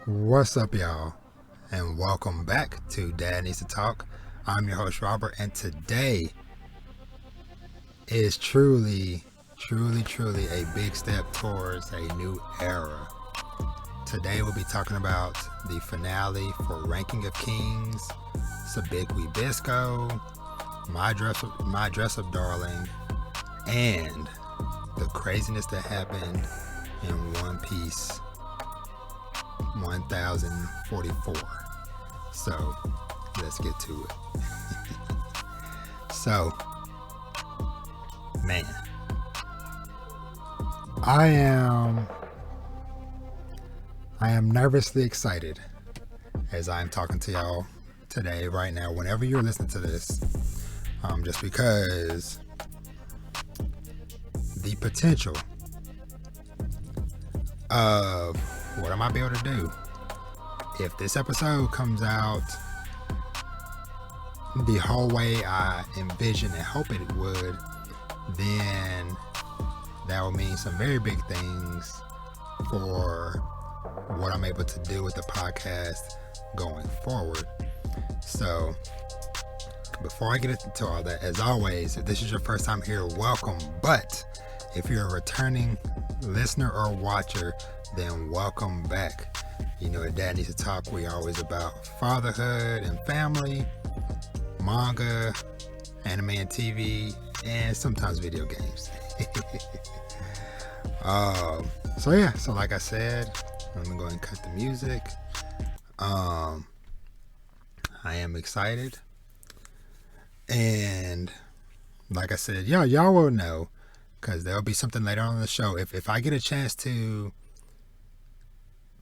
What's up, y'all? And welcome back to Dad Needs to Talk. I'm your host, Robert, and today is truly a big step towards a new era. Today we'll be talking about the finale for Ranking of Kings, Sabikui Bisco, My Dress Up Darling, and the craziness that happened in One Piece 1044. So let's get to it. So, man, I am nervously excited as I'm talking to y'all today, right now, whenever you're listening to this, just because the potential of what I might be able to do if this episode comes out the whole way I envision and hope it would, then that will mean some very big things for what I'm able to do with the podcast going forward. So before I get into all that, as always, if this is your first time here, welcome. But if you're a returning listener or watcher, then welcome back. You know, at Dad Needs to Talk, we're always about fatherhood and family, manga, anime and TV, and sometimes video games. So like I said, I'm gonna go ahead and cut the music. I am excited, and like I said, y'all will know, because there'll be something later on in the show. If I get a chance to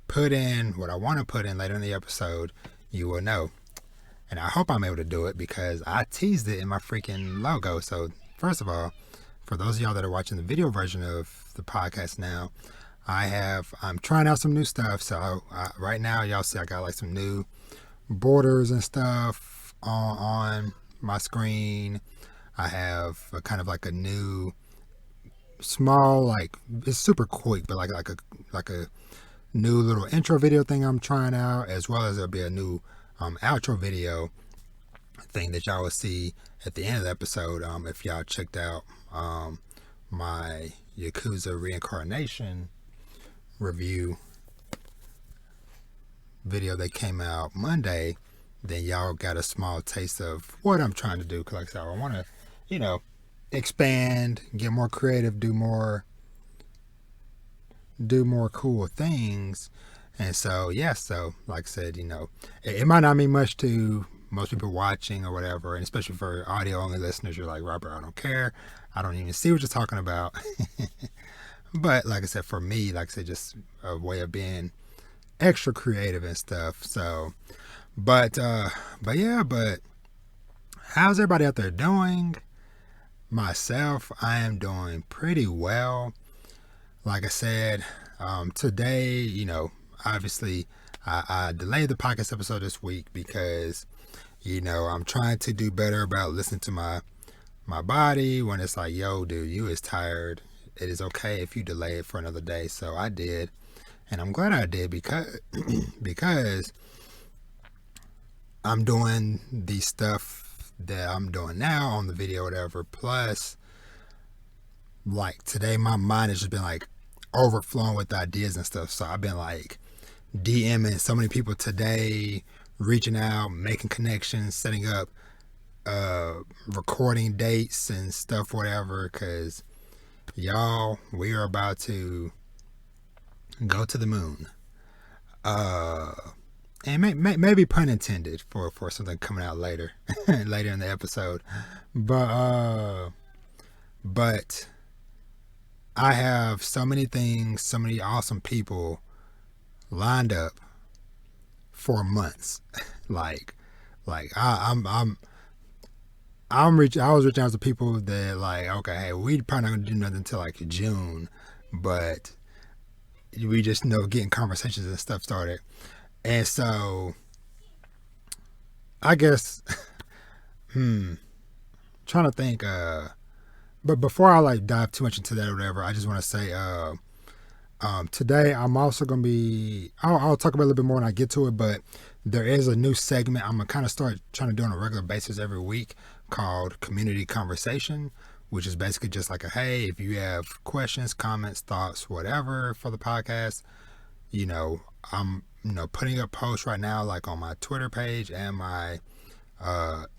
put in what I want to put in later in the episode, you will know. And I hope I'm able to do it because I teased it in my freaking logo. So first of all, for those of y'all that are watching the video version of the podcast now, I'm trying out some new stuff. So right now, y'all see I got like some new borders and stuff on my screen. I have a kind of like a new small, like, it's super quick, but like a new little intro video thing I'm trying out, as well as there'll be a new outro video thing that y'all will see at the end of the episode. If y'all checked out my Yakuza Reincarnation review video that came out Monday, then y'all got a small taste of what I'm trying to do. Cause like I said, I want to, expand, get more creative, do more cool things. And so like I said, it might not mean much to most people watching or whatever, and especially for audio only listeners, you're like, Robert, I don't care, I don't even see what you're talking about. But like I said, for me, like I said, just a way of being extra creative and stuff. So but how's everybody out there doing? Myself, I am doing pretty well. Like I said, today, obviously I delayed the podcast episode this week because, I'm trying to do better about listening to my body when it's like, yo, dude, you is tired. It is okay if you delay it for another day. So I did, and I'm glad I did because I'm doing the stuff that I'm doing now on the video, whatever. Plus, like today, my mind has just been like overflowing with ideas and stuff. So I've been like DMing so many people today, reaching out, making connections, setting up recording dates and stuff, whatever. Cause y'all, we are about to go to the moon. And maybe pun intended for something coming out later in the episode. But I have so many things, so many awesome people lined up for months. I was reaching out to people that like, okay, hey, we probably not gonna do nothing until like June, but we just getting conversations and stuff started. And so I guess trying to think but before I like dive too much into that or whatever, I just want to say today I'm also gonna be. I'll talk about it a little bit more when I get to it, but there is a new segment I'm gonna kind of start trying to do on a regular basis every week called Community Conversation, which is basically just like a hey, if you have questions, comments, thoughts, whatever for the podcast, I'm putting up posts right now like on my Twitter page and my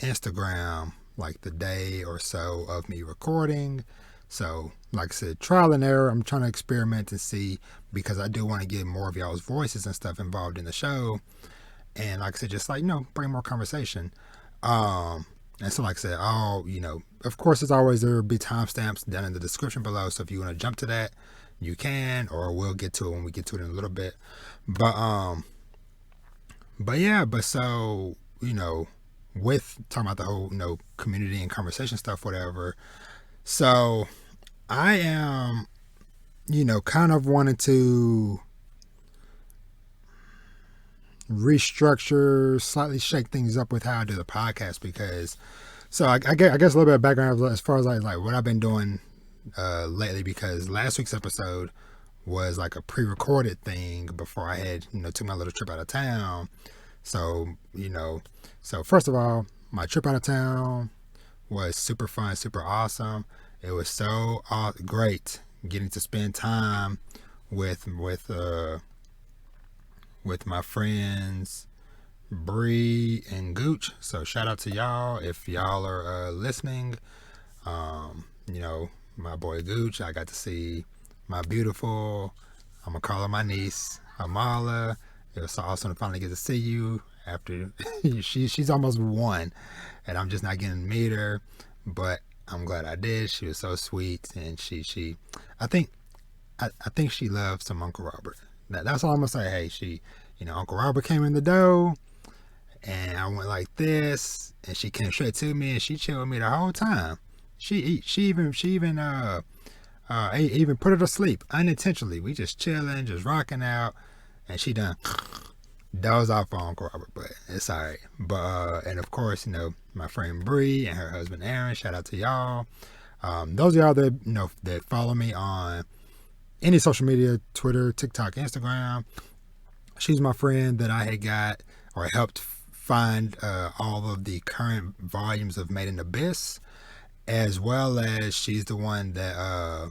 Instagram, like the day or so of me recording. So, like I said, trial and error. I'm trying to experiment and see, because I do want to get more of y'all's voices and stuff involved in the show. And like I said, just like, bring more conversation. And so, like I said, of course, as always, there will be timestamps down in the description below. So if you want to jump to that, you can, or we'll get to it when we get to it in a little bit. But so, with talking about the whole, community and conversation stuff, whatever. So I am, kind of wanting to restructure, slightly shake things up with how I do the podcast, because, so I guess a little bit of background as far as like what I've been doing lately, because last week's episode was like a pre-recorded thing before I had, took my little trip out of town. So, so first of all, my trip out of town was super fun, super awesome. It was so great getting to spend time with my friends Bree and Gooch. So shout out to y'all if y'all are listening. My boy Gooch, I got to see my beautiful, I'm gonna call her my niece, Amala. It was so awesome to finally get to see you after she's almost 1 and I'm just not getting to meet her, but I'm glad I did. She was so sweet, and I think she loves some Uncle Robert. That's all I'm gonna say. Hey, Uncle Robert came in the door, and I went like this, and she came straight to me, and she chilled with me the whole time. She even put her to sleep unintentionally. We just chilling, just rocking out, and she done dozed off on Uncle Robert, but it's alright. But and of course, my friend Bree and her husband Aaron, shout out to y'all. Those of y'all that that follow me on any social media, Twitter, TikTok, Instagram. She's my friend that I had got or helped find all of the current volumes of Made in Abyss, as well as she's the one that I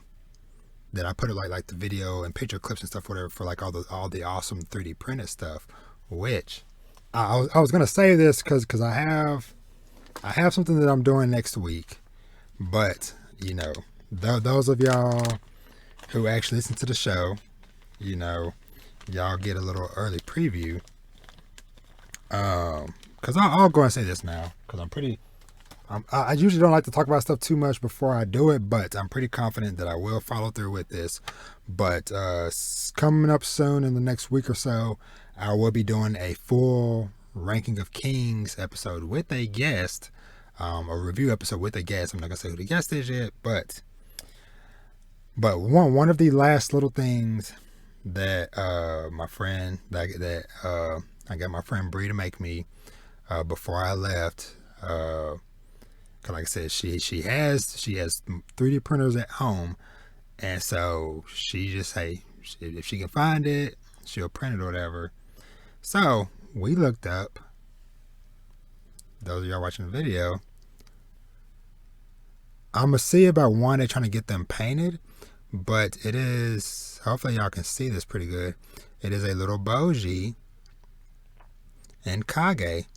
put it like the video and picture clips and stuff, whatever, for like all the awesome 3D printed stuff. Which I was gonna say this because I have something that I'm doing next week, but those of y'all who actually listen to the show, y'all get a little early preview. Because I'll go and say this now, because I usually don't like to talk about stuff too much before I do it, but I'm pretty confident that I will follow through with this. But coming up soon in the next week or so, I will be doing a full Ranking of Kings episode with a guest, a review episode with a guest. I'm not gonna say who the guest is yet, but one of the last little things that my friend that I got my friend Bree to make me before I left. Cause like I said, she has 3D printers at home, and so she just if she can find it, she'll print it or whatever. So we looked up. Those of y'all watching the video, I'm gonna see about one. They're trying to get them painted, but it is. Hopefully y'all can see this pretty good. It is a little Bojji and Kage.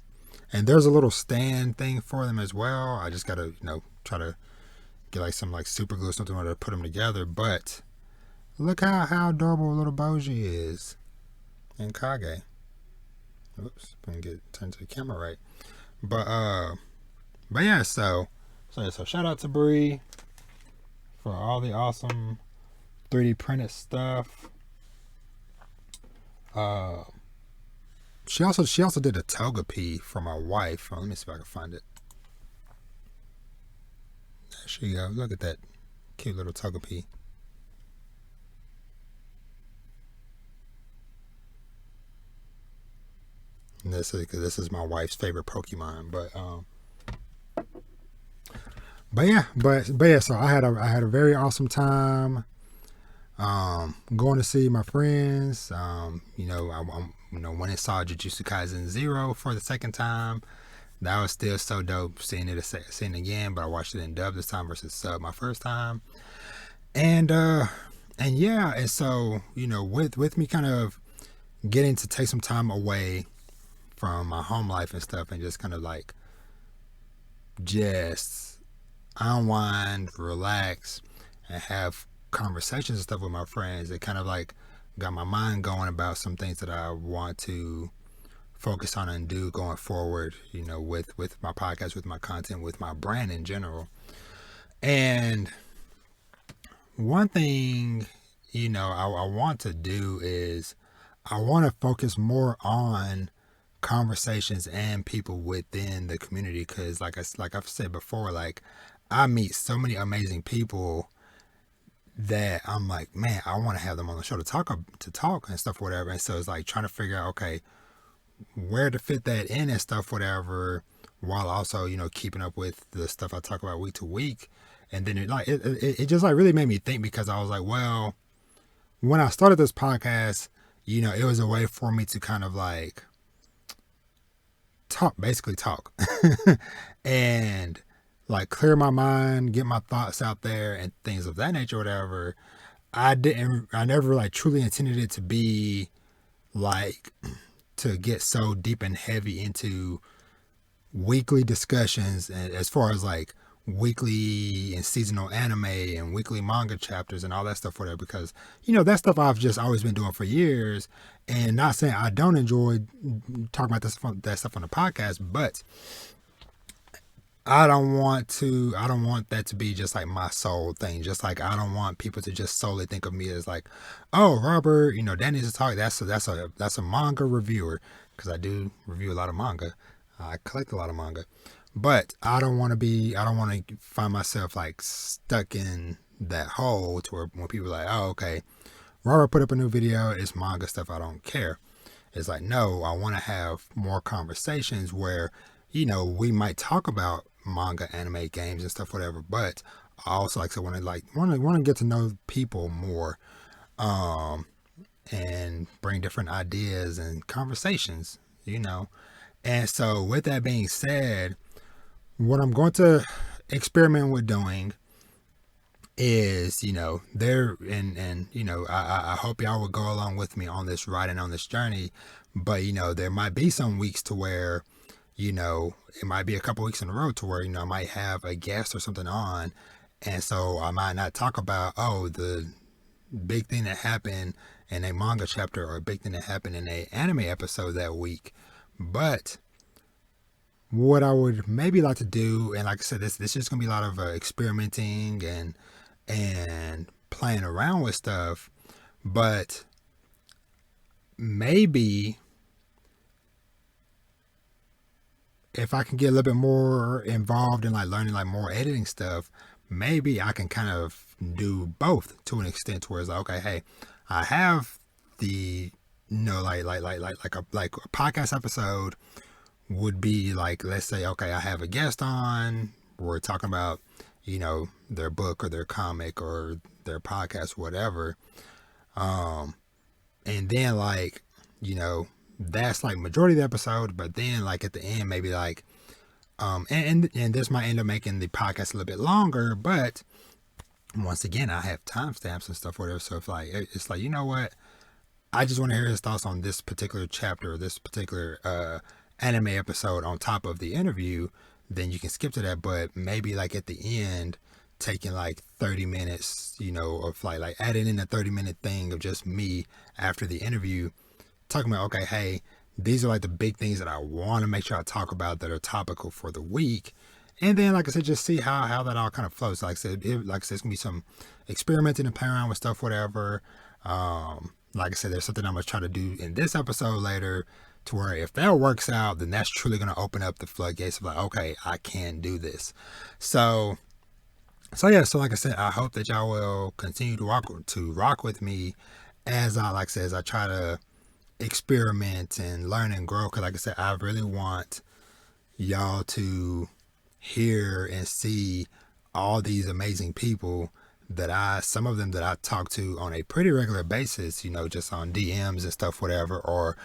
And there's a little stand thing for them as well. I just gotta, try to get like some like super glue or something to put them together. But look how adorable little Bojji is and Kage. Oops, I can get turned to the camera right. But yeah, so shout out to Bree for all the awesome 3D printed stuff. She also did a togepi for my wife. Let me see if I can find it. There she go. Look at that cute little togepi. And this is my wife's favorite Pokemon. but yeah. So I had a very awesome time. Going to see my friends. When I saw Jujutsu Kaisen Zero for the second time, that was still so dope. Seeing it again, but I watched it in dub this time versus sub my first time. And yeah, and so with me kind of getting to take some time away from my home life and stuff, and just kind of like just unwind, relax, and have conversations and stuff with my friends. It kind of like got my mind going about some things that I want to focus on and do going forward, with my podcast, with my content, with my brand in general. And one thing, I want to do is I want to focus more on conversations and people within the community, because like I've said before, like I meet so many amazing people that I'm like, man, I want to have them on the show to talk and stuff, whatever. And so it's like trying to figure out, okay, where to fit that in and stuff, whatever, while also keeping up with the stuff I talk about week to week. And then it just like really made me think, because I was like, well, when I started this podcast, it was a way for me to kind of like basically talk, and like clear my mind, get my thoughts out there and things of that nature, whatever. I never like truly intended it to be like to get so deep and heavy into weekly discussions, and as far as like weekly and seasonal anime and weekly manga chapters and all that stuff, whatever, because that stuff I've just always been doing for years. And not saying I don't enjoy talking about that stuff on the podcast, but I don't want that to be just like my sole thing. Just like I don't want people to just solely think of me as like, oh, Robert, that needs to talk. That's a manga reviewer, because I do review a lot of manga. I collect a lot of manga, but I don't want to find myself like stuck in that hole to where when people are like, oh, okay, Robert put up a new video, it's manga stuff, I don't care. It's like, no, I want to have more conversations where, we might talk about manga, anime, games and stuff, whatever, but I also like to want to get to know people more, and bring different ideas and conversations. And so with that being said, what I'm going to experiment with doing is, there, and I hope y'all will go along with me on this ride and on this journey. But there might be some weeks to where, it might be a couple weeks in a row to where, I might have a guest or something on, and so I might not talk about, oh, the big thing that happened in a manga chapter or a big thing that happened in a anime episode that week. But what I would maybe like to do, and like I said, this is gonna be a lot of experimenting and playing around with stuff, but maybe if I can get a little bit more involved in like learning like more editing stuff, maybe I can kind of do both to an extent, where it's like, okay, hey, I have the like a podcast episode would be like, let's say, okay, I have a guest on, we're talking about their book or their comic or their podcast, whatever, and then like that's like majority of the episode. But then like at the end, maybe like and this might end up making the podcast a little bit longer, but once again, I have timestamps and stuff, whatever. So if like it's like, what, I just want to hear his thoughts on this particular chapter or this particular anime episode on top of the interview, then you can skip to that. But maybe like at the end, taking like 30 minutes, of like adding in a 30-minute thing of just me after the interview, talking about, okay, hey, these are like the big things that I want to make sure I talk about that are topical for the week. And then, like I said, just see how that all kind of flows. Like I said, it's gonna be some experimenting and playing around with stuff, whatever. Like I said, there's something I'm gonna try to do in this episode later, to where if that works out, then that's truly gonna open up the floodgates of like, okay, I can do this. So yeah. So like I said, I hope that y'all will continue to rock with me as I try to experiment and learn and grow. Because like I said, I really want y'all to hear and see all these amazing people that some of them that I talk to on a pretty regular basis, just on DMs and stuff, whatever, or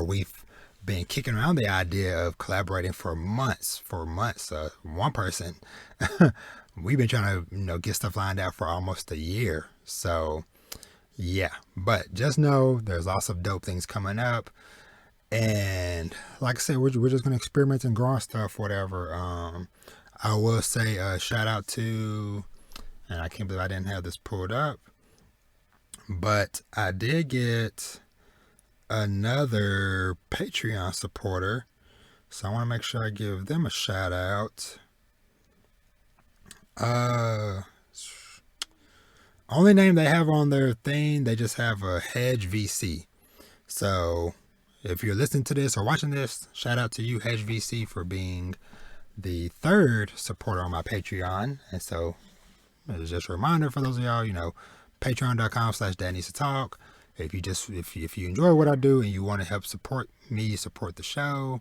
we've been kicking around the idea of collaborating for months. One person, we've been trying to, get stuff lined out for almost a year. So yeah, but just know there's lots of dope things coming up. And like I said, we're just going to experiment and grow stuff, whatever. I will say shout out to, and I can't believe I didn't have this pulled up, but I did get another Patreon supporter, so I want to make sure I give them a shout out. Only name they have on their thing, they just have a Hedge VC. So if you're listening to this or watching this, shout out to you, Hedge VC, for being the third supporter on my Patreon. And so it's just a reminder for those of y'all, patreon.com/dadneedstotalk. If you enjoy what I do and you want to help support me, support the show,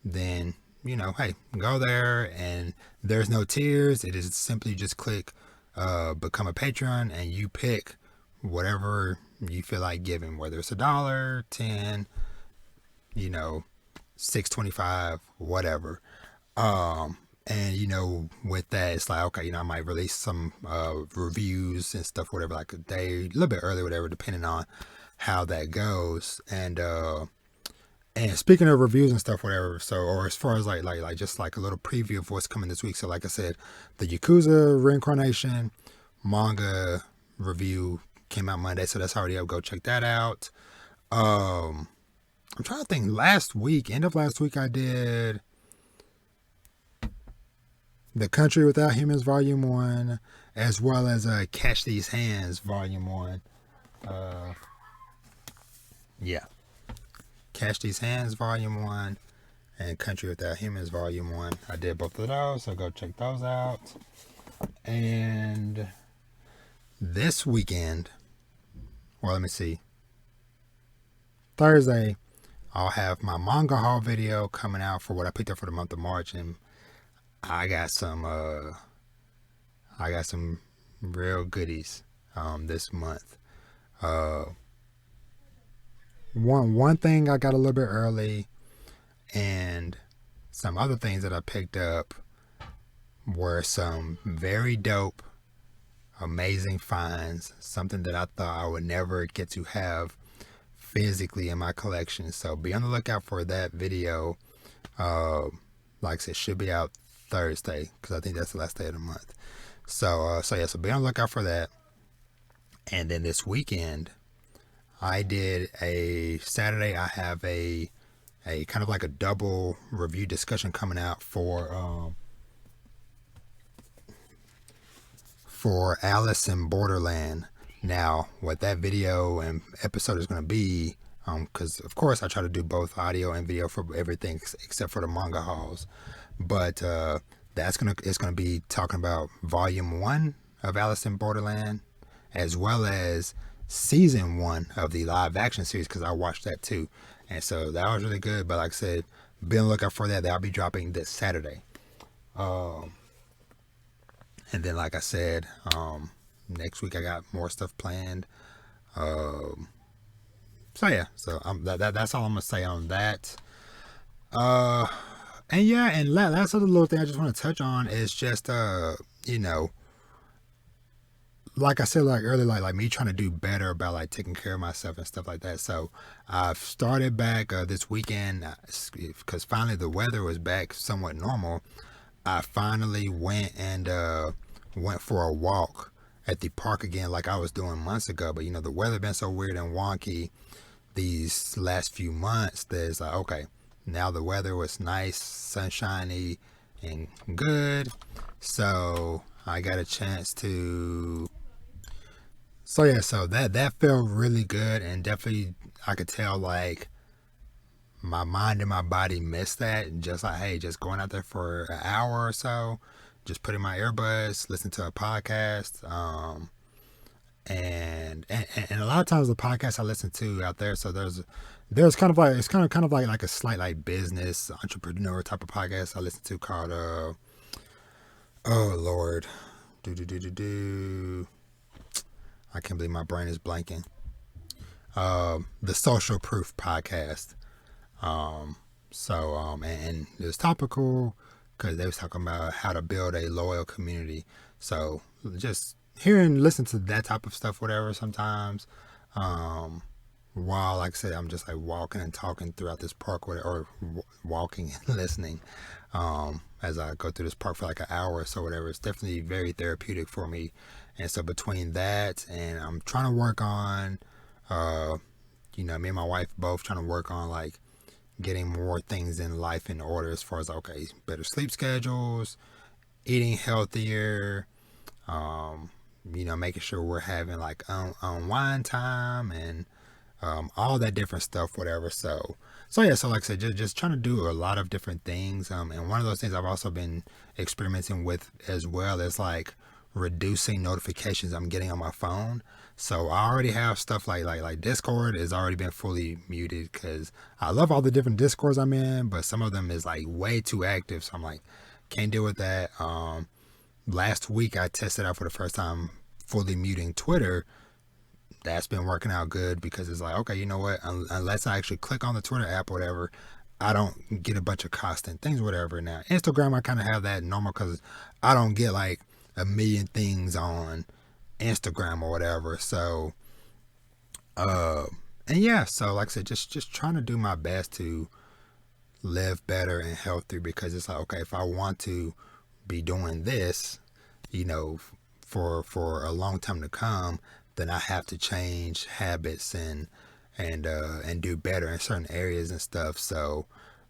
then, hey, go there, and there's no tiers. It is simply just click become a patron, and you pick whatever you feel like giving, whether it's $1, 10, $6.25, whatever. And with that, it's like, okay, I might release some reviews and stuff, whatever, like a little bit early, whatever, depending on how that goes. And speaking of reviews and stuff, whatever, so, or as far as like just like a little preview of what's coming this week. So like I said, the Yakuza Reincarnation manga review came out Monday, so that's already up. Go check that out. I'm trying to think. End of last week, I did The Country Without Humans Volume 1, as well as Catch These Hands Volume 1. Yeah. Catch These Hands Volume 1 and Country Without Humans Volume 1. I did both of those, so go check those out. And this weekend, well, let me see. Thursday, I'll have my manga haul video coming out for what I picked up for the month of March, and I got some real goodies this month. One thing I got a little bit early, and some other things that I picked up were some very dope, amazing finds, something that I thought I would never get to have physically in my collection. So be on the lookout for that video. Like I said, should be out Thursday, because I think that's the last day of the month. So be on the lookout for that. And then this weekend, I did a Saturday. I have a kind of like a double review discussion coming out for Alice in Borderland. Now, what that video and episode is going to be, because of course I try to do both audio and video for everything except for the manga hauls, but it's gonna be talking about Volume 1 of Alice in Borderland, as well as Season 1 of the live action series, because I watched that too, and so that was really good. But like I said, be on the lookout for that. That'll be dropping this Saturday. And then, like I said, next week I got more stuff planned. So that's all I'm gonna say on that. And last other little thing I just want to touch on is just like I said, like earlier, like me trying to do better about like taking care of myself and stuff like that. So I've started back this weekend, because finally the weather was back somewhat normal. I finally went for a walk at the park again, like I was doing months ago. But the weather been so weird and wonky these last few months that it's like, okay, now the weather was nice, sunshiny and good, so I got a chance to. So that felt really good, and definitely I could tell like my mind and my body missed that. And just like, hey, just going out there for an hour or so, just put in my earbuds, listen to a podcast, and a lot of times the podcasts I listen to out there, so there's kind of like, it's kind of like a slight like business entrepreneur type of podcast I listen to called oh Lord, I can't believe my brain is blanking. The Social Proof podcast. And it was topical because they was talking about how to build a loyal community. So just listen to that type of stuff, whatever. Sometimes, while, like I said, I'm just like walking and talking throughout this park, or walking and listening, as I go through this park for like an hour or so, whatever. It's definitely very therapeutic for me. And so between that and I'm trying to work on, me and my wife both trying to work on like getting more things in life in order, as far as okay, better sleep schedules, eating healthier, making sure we're having like unwind time and all that different stuff, whatever. So like I said, just trying to do a lot of different things. And one of those things I've also been experimenting with as well is like reducing notifications I'm getting on my phone. So I already have stuff like Discord has already been fully muted because I love all the different Discords I'm in, but some of them is like way too active. So I'm like, can't deal with that. Last week I tested out for the first time fully muting Twitter. That's been working out good because it's like, okay, you know what? Unless I actually click on the Twitter app or whatever, I don't get a bunch of constant things, whatever. Now, Instagram, I kind of have that normal because I don't get like a million things on Instagram or whatever. So, so like I said, just trying to do my best to live better and healthier because it's like, okay, if I want to be doing this, for a long time to come, then I have to change habits and do better in certain areas and stuff. So,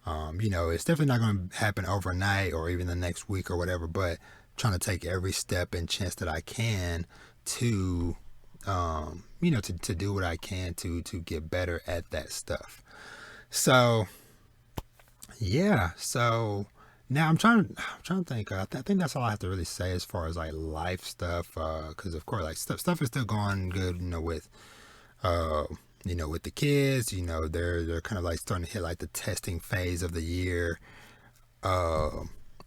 it's definitely not going to happen overnight or even the next week or whatever, but trying to take every step and chance that I can to, to do what I can to get better at that stuff. So, yeah. So now I'm trying to think. I think that's all I have to really say as far as like life stuff. Because of course, like stuff is still going good. With with the kids. They're kind of like starting to hit like the testing phase of the year.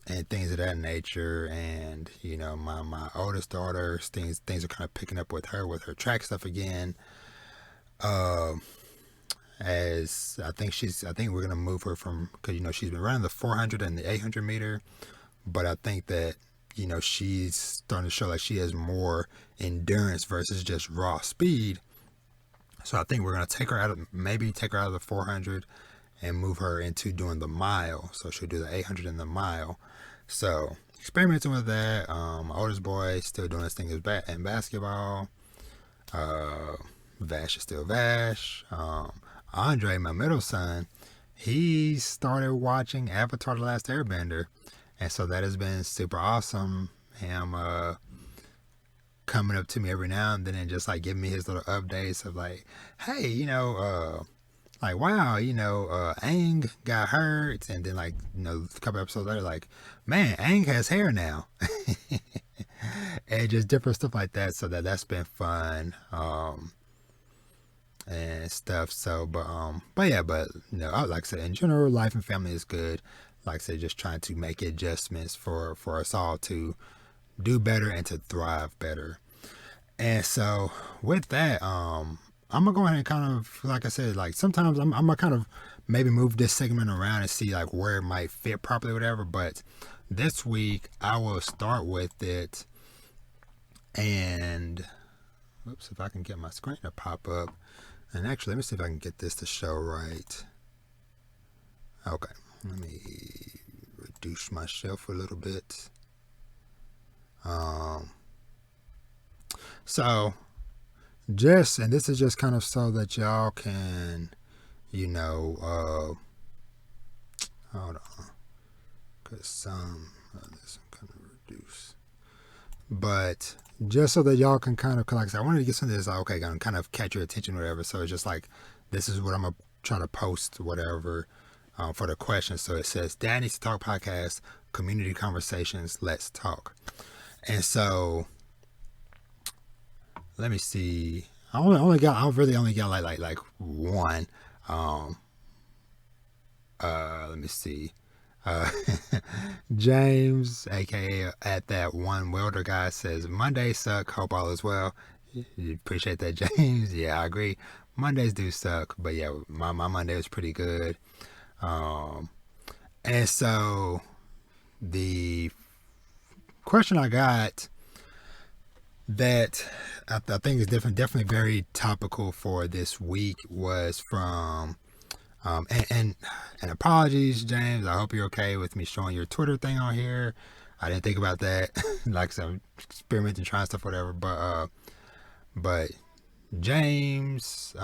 And things of that nature. And my oldest daughter, things are kind of picking up with her track stuff again. As I think we're gonna move her from, because she's been running the 400 and the 800 meter, but I think that she's starting to show like she has more endurance versus just raw speed. So I think we're gonna take her out of the 400 and move her into doing the mile. So she'll do the 800 and the mile. So experimenting with that. My oldest boy still doing his thing in basketball. Vash is still Vash. Andre, my middle son, he started watching Avatar: The Last Airbender, and so that has been super awesome. Him coming up to me every now and then and just like giving me his little updates of like, hey, like wow, Aang got hurt, and then like a couple episodes later, like, man, Aang has hair now, and just different stuff like that. So that's been fun. And stuff. So, but like I said, in general, life and family is good. Like I said, just trying to make adjustments for us all to do better and to thrive better. And so, with that, I'm gonna go ahead and kind of, like I said, like sometimes I'm gonna kind of maybe move this segment around and see like where it might fit properly, or whatever. But this week, I will start with it. And, oops, if I can get my screen to pop up. And actually, let me see if I can get this to show right. Okay, let me reduce my shelf a little bit. So, and this is just kind of so that y'all can, hold on, because some of this I'm kind of reduce. But just so that y'all can kind of, like I said, I wanted to get something that's like, okay, gonna kind of catch your attention or whatever. So it's just like, this is what I'm gonna try to post, whatever, for the question. So it says, Dad Needs to Talk podcast, community conversations, let's talk. And so, let me see. I really only got like one. Let me see. Uh, James, aka at that one welder guy, says Mondays suck. Hope all is well. You appreciate that, James. Yeah, I agree. Mondays do suck, but yeah, my Monday was pretty good. Um, and so the question I got that I think is definitely very topical for this week was from and apologies, James. I hope you're okay with me showing your Twitter thing on here. I didn't think about that. Like some experimenting, trying stuff, whatever. But James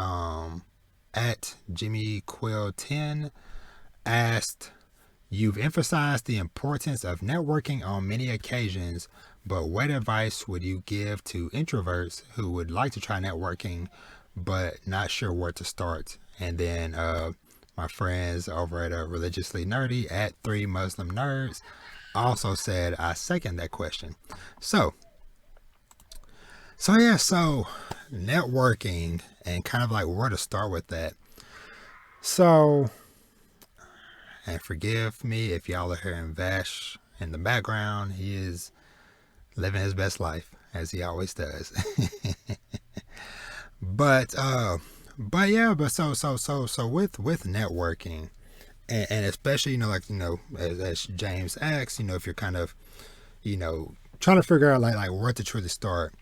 at Jimmy Quill 10 asked, "You've emphasized the importance of networking on many occasions, but what advice would you give to introverts who would like to try networking but not sure where to start?" And then my friends over at Religiously Nerdy at 3 Muslim Nerds also said, "I second that question." So networking and kind of like where to start with that. So, and forgive me if y'all are hearing Vash in the background. He is living his best life as he always does. but so with networking and especially as James asks, if you're kind of trying to figure out like where to truly start.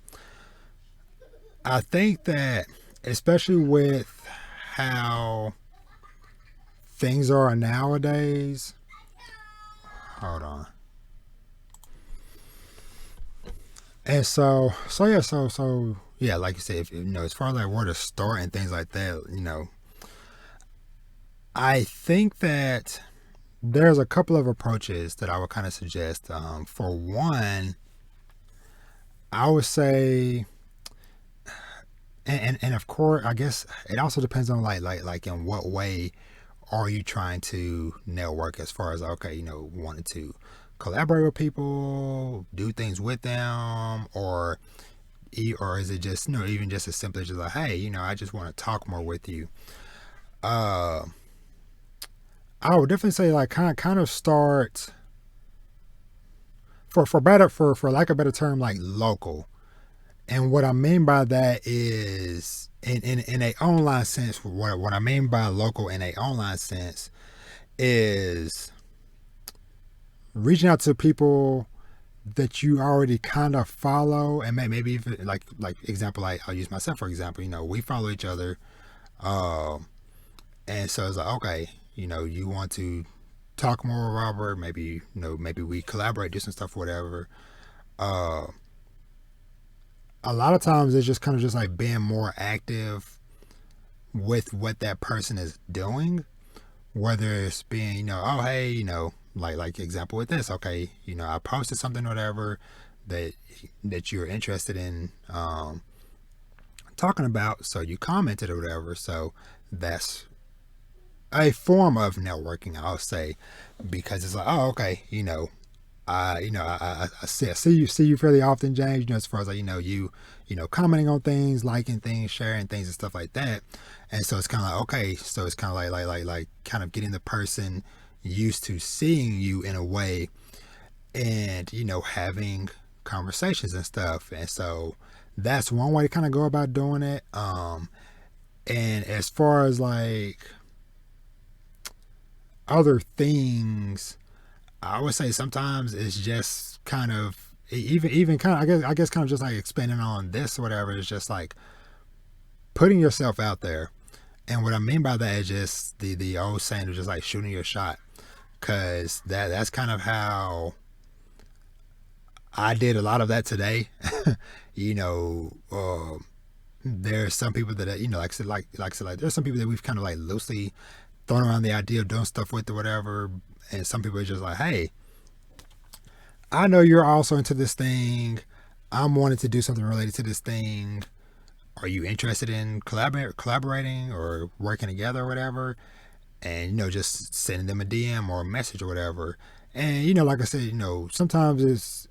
I think that especially with how things are nowadays. Hold on. And so yeah, like you said, if as far as like where to start and things like that, I think that there's a couple of approaches that I would kind of suggest. For one, I would say, and of course, I guess it also depends on like in what way are you trying to network, as far as wanting to collaborate with people, do things with them, or is it just even just as simple as just like, hey, I just want to talk more with you. I would definitely say like kind of start for lack of a better term, like local. And what I mean by that is in a online sense, what I mean by local in a online sense is reaching out to people that you already kind of follow, and maybe even like example, like I'll use myself for example. We follow each other, and so it's like, okay, you want to talk more with Robert, maybe maybe we collaborate, do some stuff, whatever. A lot of times it's just kind of just like being more active with what that person is doing, whether it's being oh hey like example with this, okay, I posted something or whatever that you're interested in talking about, so you commented or whatever, so that's a form of networking, I'll say, because it's like, oh, okay, I see you fairly often, James. As far as like you commenting on things, liking things, sharing things, and stuff like that. And so it's kind of like, okay, so it's kind of like kind of getting the person used to seeing you in a way, and having conversations and stuff. And so that's one way to kind of go about doing it. And as far as like other things, I would say sometimes it's just kind of even kind of I guess kind of just like expanding on this or whatever. It's just like putting yourself out there, and what I mean by that is just the old saying of just like shooting your shot, because that's kind of how I did a lot of that today. There's some people that like I said, there's some people that we've kind of like loosely thrown around the idea of doing stuff with or whatever. And some people are just like, hey, I know you're also into this thing. I'm wanting to do something related to this thing. Are you interested in collaborating or working together or whatever? And, just sending them a DM or a message or whatever. And, like I said, sometimes it's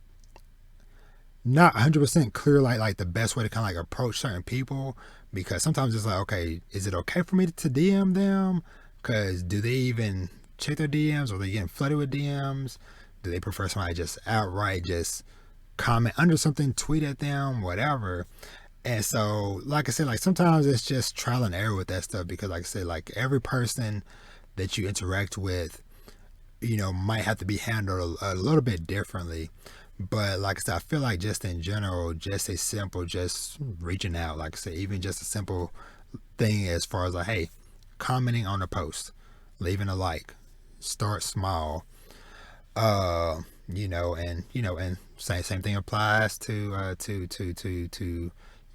not 100% clear, like the best way to kind of like approach certain people, because sometimes it's like, okay, is it okay for me to DM them? Because do they even check their DMs, or they getting flooded with DMs? Do they prefer somebody just outright just comment under something, tweet at them, whatever? And so, like I said, like sometimes it's just trial and error with that stuff, because like I said, like every person that you interact with, might have to be handled a little bit differently. But like I said, I feel like just in general, just a simple, just reaching out, like I said, even just a simple thing as far as like, hey, commenting on a post, leaving a like, start small, and same thing applies to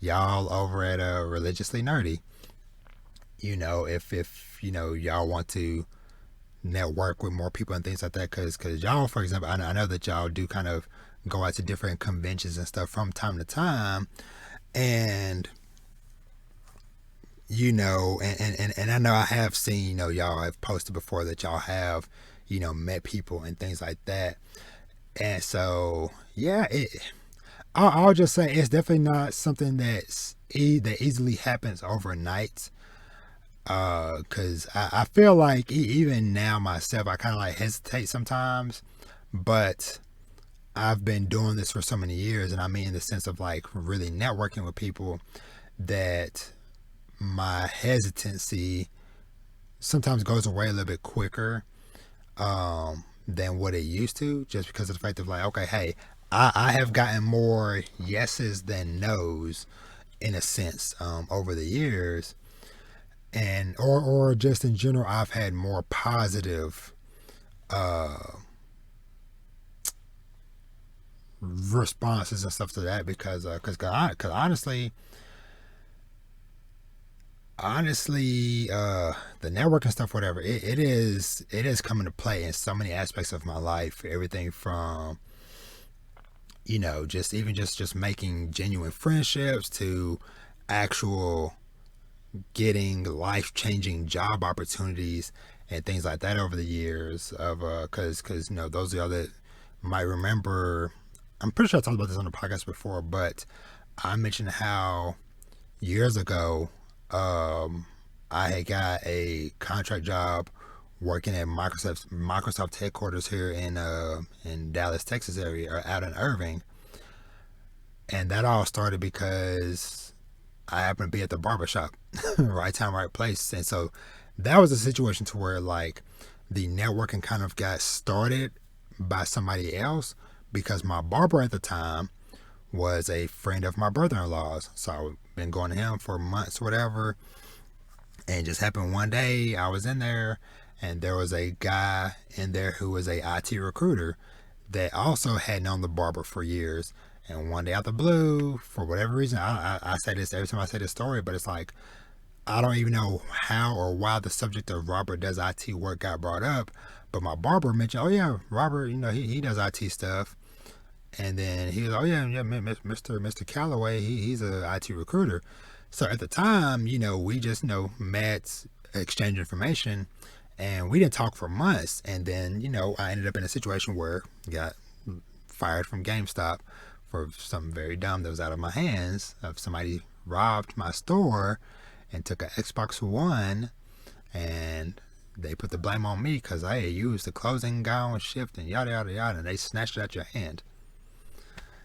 y'all over at Religiously Nerdy. If y'all want to network with more people and things like that, because y'all, for example, I know that y'all do kind of go out to different conventions and stuff from time to time, and and I know I have seen, y'all have posted before that y'all have, met people and things like that. And so, yeah, I'll just say it's definitely not something that easily happens overnight. Cause I feel like even now myself, I kind of like hesitate sometimes, but I've been doing this for so many years, and I mean in the sense of like really networking with people, that my hesitancy sometimes goes away a little bit quicker than what it used to, just because of the fact of like, okay, hey, I have gotten more yeses than nos in a sense over the years, and or just in general, I've had more positive responses and stuff to that, because honestly, the networking stuff, whatever, it is coming to play in so many aspects of my life. Everything from just making genuine friendships to actual getting life-changing job opportunities and things like that over the years of because those of y'all that might remember, I'm pretty sure I talked about this on the podcast before, but I mentioned how years ago I had got a contract job working at Microsoft headquarters here in Dallas, Texas area, or out in Irving. And that all started because I happened to be at the barbershop, right time, right place. And so that was a situation to where like the networking kind of got started by somebody else, because my barber at the time was a friend of my brother-in-law's. So I've been going to him for months, whatever. And just happened one day, I was in there, and there was a guy in there who was a IT recruiter that also had known the barber for years. And one day out the blue, for whatever reason, I say this every time I say this story, but it's like, I don't even know how or why the subject of Robert does IT work got brought up, but my barber mentioned, oh yeah, Robert, he does IT stuff. And then he was, oh yeah, Mr. Calloway, he's a IT recruiter. So at the time, we just, met, exchange information, and we didn't talk for months. And then, I ended up in a situation where I got fired from GameStop for something very dumb that was out of my hands. Of somebody robbed my store and took an Xbox One, and they put the blame on me because I had used the closing guy on shift and yada yada yada, and they snatched it out your hand.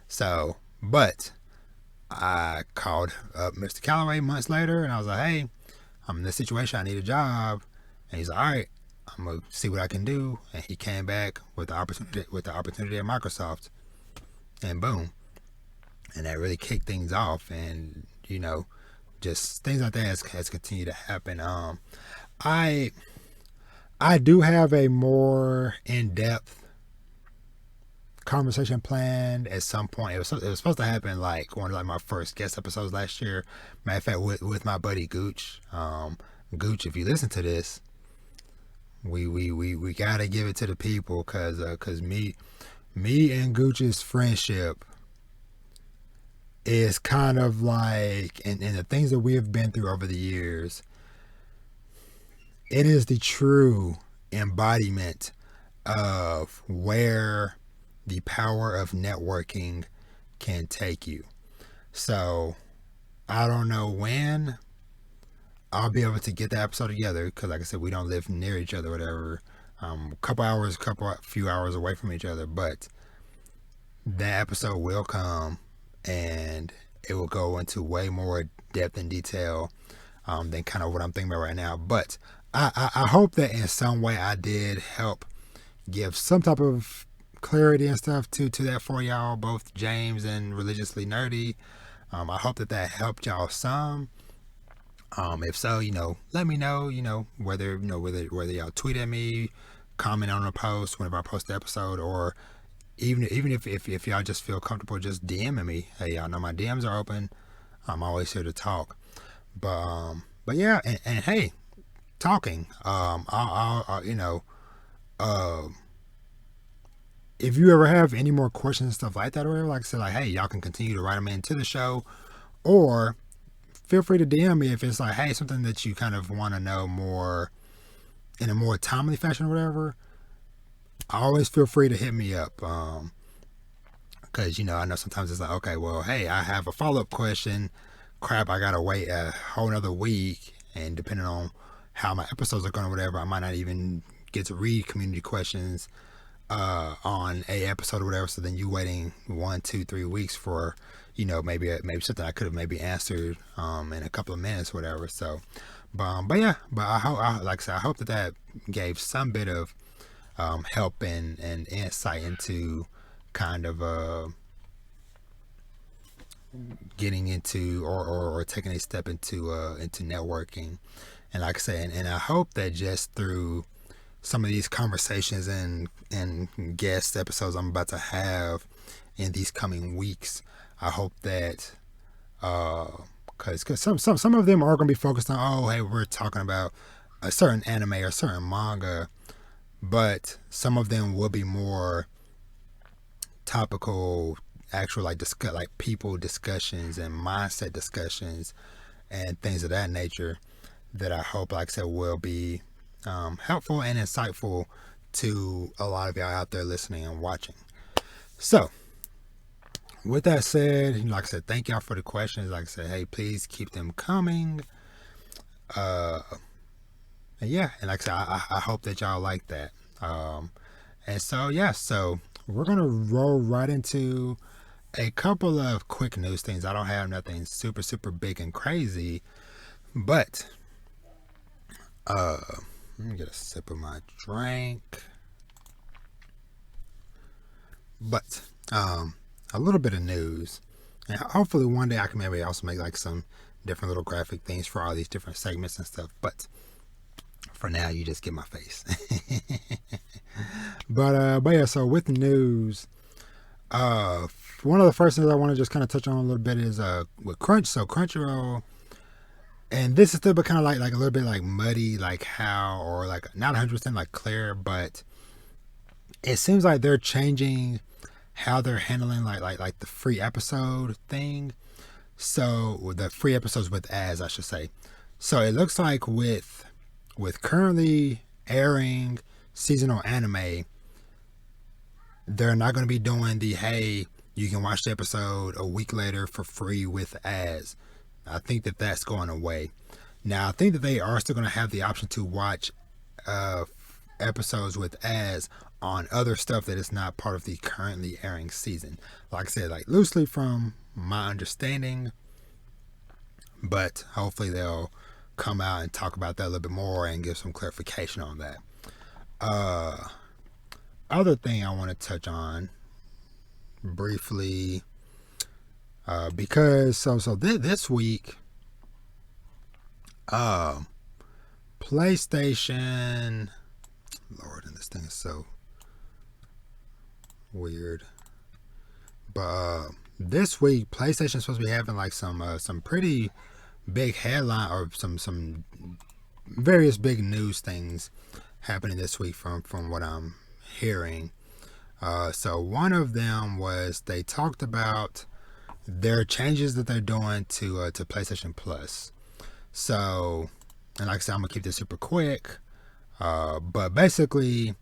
So, but I called up Mr. Calloway months later, and I was like, hey, I'm in this situation, I need a job. And he's like, all right, I'm gonna see what I can do. And he came back with the opportunity at Microsoft, and boom. And that really kicked things off, and just things like that has continued to happen. I do have a more in-depth conversation planned at some point. It was supposed to happen like one of like my first guest episodes last year. Matter of fact, with my buddy Gooch. Gooch, if you listen to this, we gotta give it to the people, cause me and Gooch's friendship is kind of like, and the things that we have been through over the years, it is the true embodiment of where the power of networking can take you. So I don't know when I'll be able to get the episode together, because like I said, we don't live near each other, whatever. few hours away from each other, but that episode will come, and it will go into way more depth and detail than kind of what I'm thinking about right now. But I hope that in some way I did help give some type of clarity and stuff to that for y'all, both James and Religiously Nerdy. I hope that helped y'all some. If so, let me know, whether y'all tweet at me, comment on a post whenever I post the episode, or even if y'all just feel comfortable just DMing me. Hey, y'all know my DMs are open. I'm always here to talk. But yeah, and hey, talking. If you ever have any more questions and stuff like that, or whatever, like I said, like, hey, y'all can continue to write them into the show, or feel free to DM me if it's like, hey, something that you kind of want to know more in a more timely fashion or whatever. Always feel free to hit me up. Because, I know sometimes it's like, okay, well, hey, I have a follow-up question. Crap, I got to wait a whole nother week. And depending on how my episodes are going or whatever, I might not even get to read community questions on a episode or whatever. So then you waiting 1, 2, 3 weeks for, maybe something I could have maybe answered in a couple of minutes or whatever. So, but I hope, like I said, I hope that gave some bit of help and insight into kind of getting into or taking a step into networking. And like I said, and I hope that just through some of these conversations and guest episodes I'm about to have in these coming weeks, I hope that because some of them are going to be focused on, oh, hey, we're talking about a certain anime or certain manga, but some of them will be more topical, actual like people discussions and mindset discussions and things of that nature that I hope, like I said, will be helpful and insightful to a lot of y'all out there listening and watching. So with that said, like I said, thank y'all for the questions. Like I said, hey, please keep them coming. Yeah, and like I said, I hope that y'all like that. And so yeah, so we're gonna roll right into a couple of quick news things. I don't have nothing super big and crazy, but let me get a sip of my drink. But a little bit of news, and hopefully one day I can maybe also make like some different little graphic things for all these different segments and stuff. But for now, you just get my face. But yeah, so with news, one of the first things I want to just kind of touch on a little bit is with Crunchyroll, and this is still but kind of like a little bit like muddy, like how, or like not 100% like clear, but it seems like they're changing how they're handling like the free episode thing. So the free episodes with ads, I should say. So it looks like with currently airing seasonal anime, they're not going to be doing the, hey, you can watch the episode a week later for free with ads. I think that's going away. Now, I think that they are still going to have the option to watch episodes with ads on other stuff that is not part of the currently airing season. Like I said, like loosely from my understanding, but hopefully they'll come out and talk about that a little bit more and give some clarification on that. Other thing I want to touch on briefly, because this week, PlayStation, Lord, and this thing is so weird, but this week PlayStation's supposed to be having like some pretty big headline or some various big news things happening this week from what I'm hearing. So one of them was they talked about their changes that they're doing to PlayStation Plus. So, and like I said, I'm gonna keep this super quick, but basically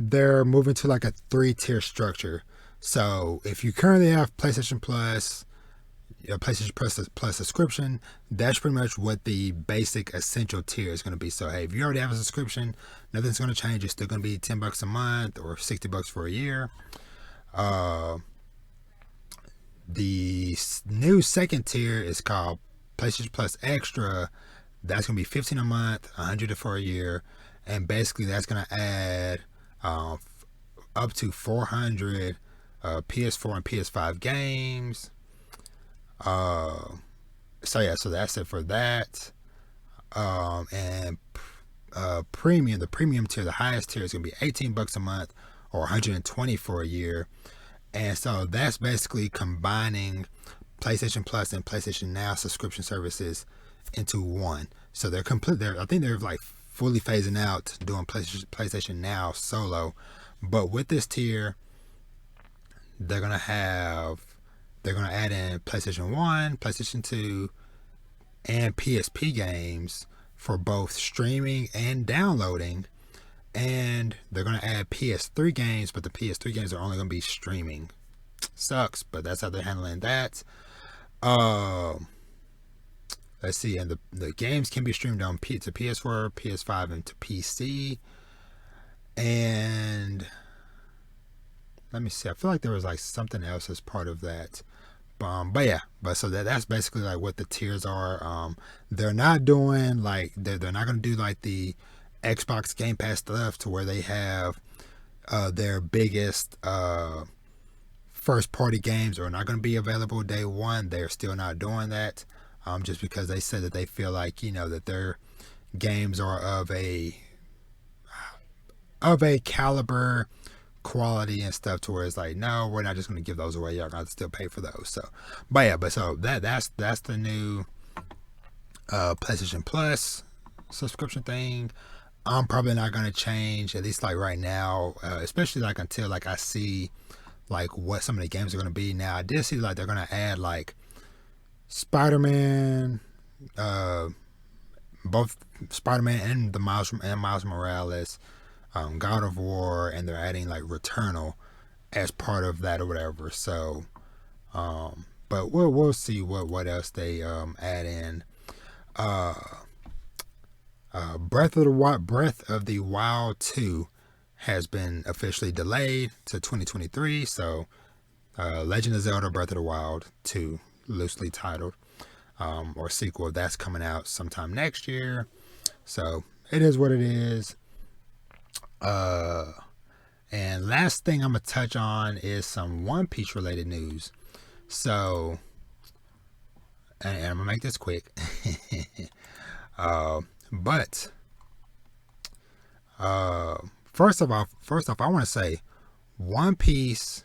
they're moving to like a 3-tier structure. So if you currently have PlayStation Plus, PlayStation Plus subscription, that's pretty much what the basic essential tier is going to be. So hey, if you already have a subscription, nothing's going to change. It's still going to be $10 a month or $60 for a year. The new second tier is called PlayStation Plus Extra. That's going to be $15 a month, $100 for a year, and basically that's going to add up to 400 PS4 and PS5 games. So that's it for that. And premium, the premium tier, the highest tier is going to be $18 a month or $120 for a year. And so that's basically combining PlayStation Plus and PlayStation Now subscription services into one. So they're complete. I think they're like fully phasing out doing PlayStation Now solo. But with this tier, they're gonna add in PlayStation 1, PlayStation 2, and PSP games for both streaming and downloading. And they're going to add PS3 games, but the PS3 games are only going to be streaming. Sucks, but that's how they're handling that. Let's see, and the games can be streamed on to PS4, PS5, and to PC. And let me see, I feel like there was like something else as part of that. So that's basically like what the tiers are. They're not doing like they're not going to do like the Xbox Game Pass stuff to where they have their biggest first party games are not going to be available day one. They're still not doing that, just because they said that they feel like that their games are of a caliber, quality and stuff to where it's like, no, we're not just going to give those away. Y'all got to still pay for those. So that's the new PlayStation Plus subscription thing. I'm probably not going to change, at least like right now, especially like until like I see like what some of the games are going to be. Now I did see like they're going to add like Spider-Man, both Spider-Man and Miles Morales, God of War, and they're adding like Returnal as part of that or whatever. So but we'll see what else they add in. Breath of the Wild 2 has been officially delayed to 2023. So Legend of Zelda Breath of the Wild 2, loosely titled, or sequel, that's coming out sometime next year. So it is what it is. And last thing I'm gonna touch on is some One Piece related news. So, and I'm gonna make this quick. But first off, I want to say One Piece,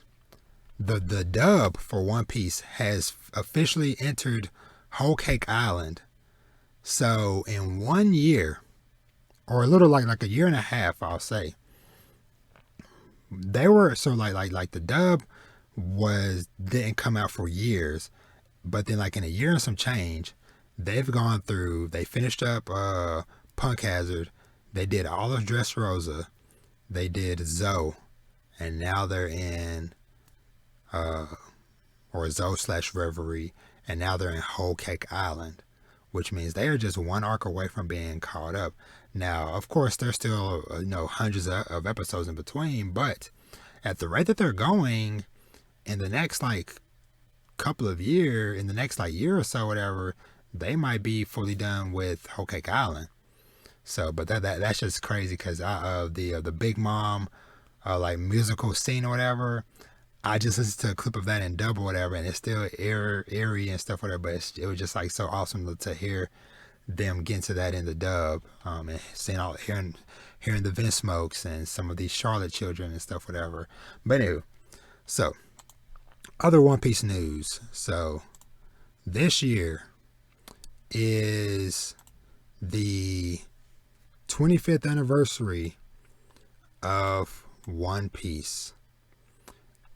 the dub for One Piece has officially entered Whole Cake Island. So in 1 year, or a little like a year and a half, I'll say, they were like the dub didn't come out for years, but then like in a year and some change, they finished up Punk Hazard, they did all of Dressrosa, they did Zoe, and now they're in or Zoe/Reverie, and now they're in Whole Cake Island, which means they are just one arc away from being caught up. Now, of course, there's still hundreds of episodes in between, but at the rate that they're going, in the next like couple of years, in the next like year or so, whatever, they might be fully done with Whole Cake Island. So, but that's just crazy because the Big Mom like musical scene or whatever, I just listened to a clip of that in dub or whatever, and it's still eerie and stuff, whatever. But it was just like so awesome to hear them get into that in the dub, and seeing hearing the Vince Smokes and some of these Charlotte children and stuff, whatever. But anyway, so other One Piece news. So this year is the 25th anniversary of One Piece.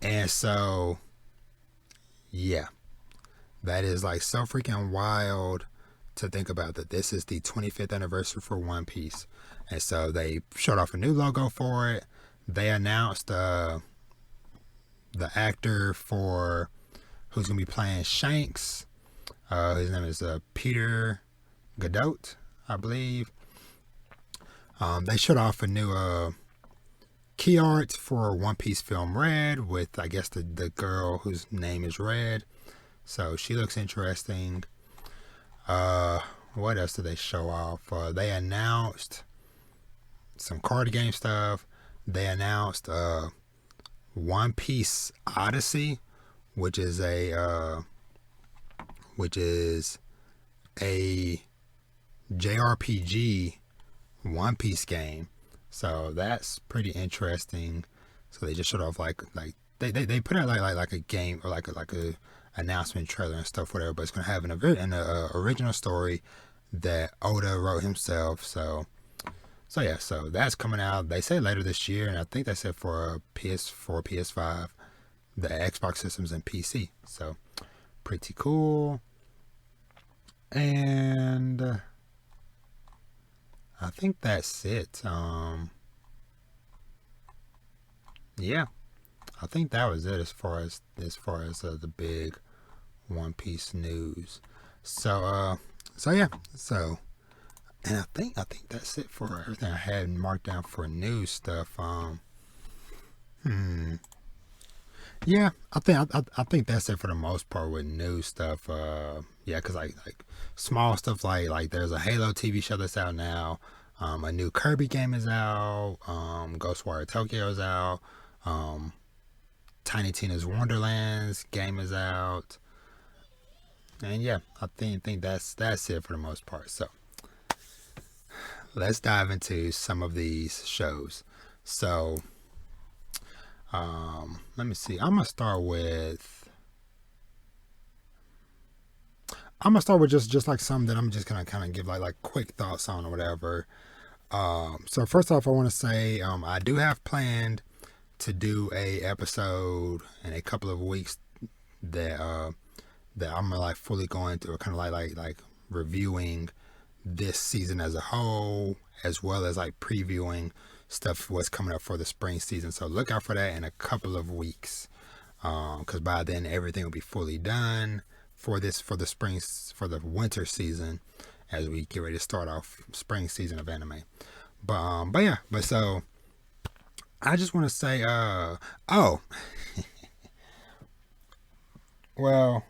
And so, yeah, that is like so freaking wild to think about, that this is the 25th anniversary for One Piece. And so they showed off a new logo for it. They announced the actor for who's going to be playing Shanks. His name is Peter Godot, I believe. They showed off a new key art for One Piece film Red with, I guess, the girl whose name is Red. So she looks interesting. What else did they show off? They announced some card game stuff. They announced One Piece Odyssey, which is a JRPG One Piece game. So that's pretty interesting. So they just showed off like they put out like a game or like a announcement trailer and stuff, whatever. But it's gonna have an original story that Oda wrote himself. So yeah, so that's coming out. They say later this year, and I think they said for PS4, PS5, the Xbox systems, and PC. So pretty cool. And I think that's it. Yeah, I think that was it as far as the big One Piece news. So yeah. So, and I think that's it for everything I had marked down for news stuff. Yeah, I think that's it for the most part with news stuff. Yeah, because like small stuff like there's a Halo TV show that's out now. A new Kirby game is out. Ghostwire Tokyo is out. Tiny Tina's Wonderlands game is out. And yeah, I think that's it for the most part. So let's dive into some of these shows. So let me see. I'm gonna start with just like some that I'm just gonna kind of give like quick thoughts on or whatever. So first off, I want to say I do have planned to do a episode in a couple of weeks that I'm gonna like fully go into, or kind of like reviewing this season as a whole, as well as like previewing stuff what's coming up for the spring season. So look out for that in a couple of weeks, because by then everything will be fully done for the winter season, as we get ready to start off spring season of anime. But so I just want to say well,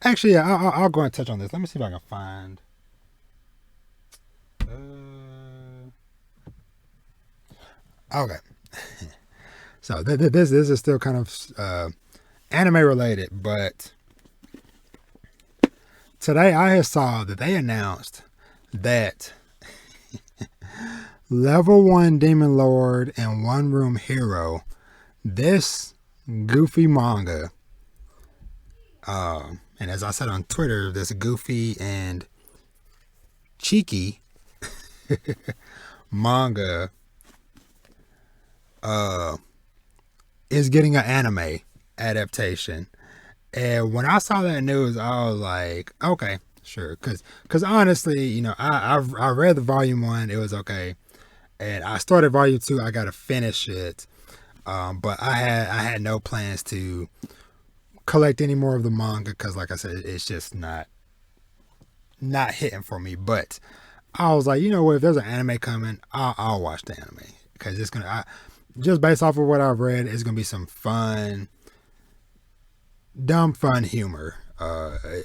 actually, yeah, I'll go and touch on this. Let me see if I can find okay. So this is still kind of anime related, but today I saw that they announced that Level 1 Demon Lord and One Room Hero, this Goofy manga, and as I said on Twitter, this Goofy and Cheeky manga is getting an anime adaptation. And when I saw that news, I was like, okay, sure. Cause honestly, you know, I read the volume 1, it was okay. And I started volume 2, I gotta finish it. But I had no plans to collect any more of the manga, because like I said, it's just not hitting for me. But I was like, you know what, if there's an anime coming, I'll watch the anime, because it's gonna just based off of what I've read, it's gonna be some fun, dumb fun humor.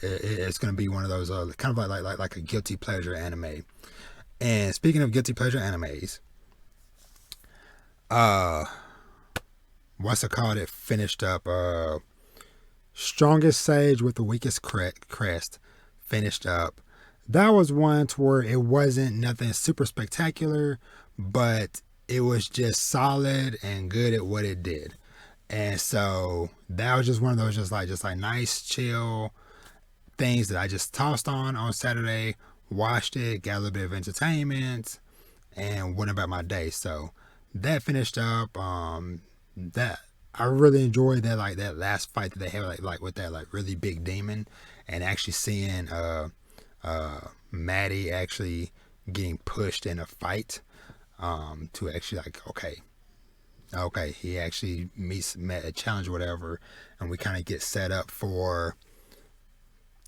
It's gonna be one of those kind of like a guilty pleasure anime. And speaking of guilty pleasure animes, what's it called? It finished up. Strongest Sage with the Weakest Crest finished up. That was one to where it wasn't nothing super spectacular, but it was just solid and good at what it did. And so that was just one of those just like nice chill things that I just tossed on Saturday, watched it, got a little bit of entertainment, and went about my day. So that finished up. That I really enjoyed that, like that last fight that they had like with that like really big demon, and actually seeing Maddie actually getting pushed in a fight, to actually like okay, he actually met a challenge or whatever, and we kind of get set up for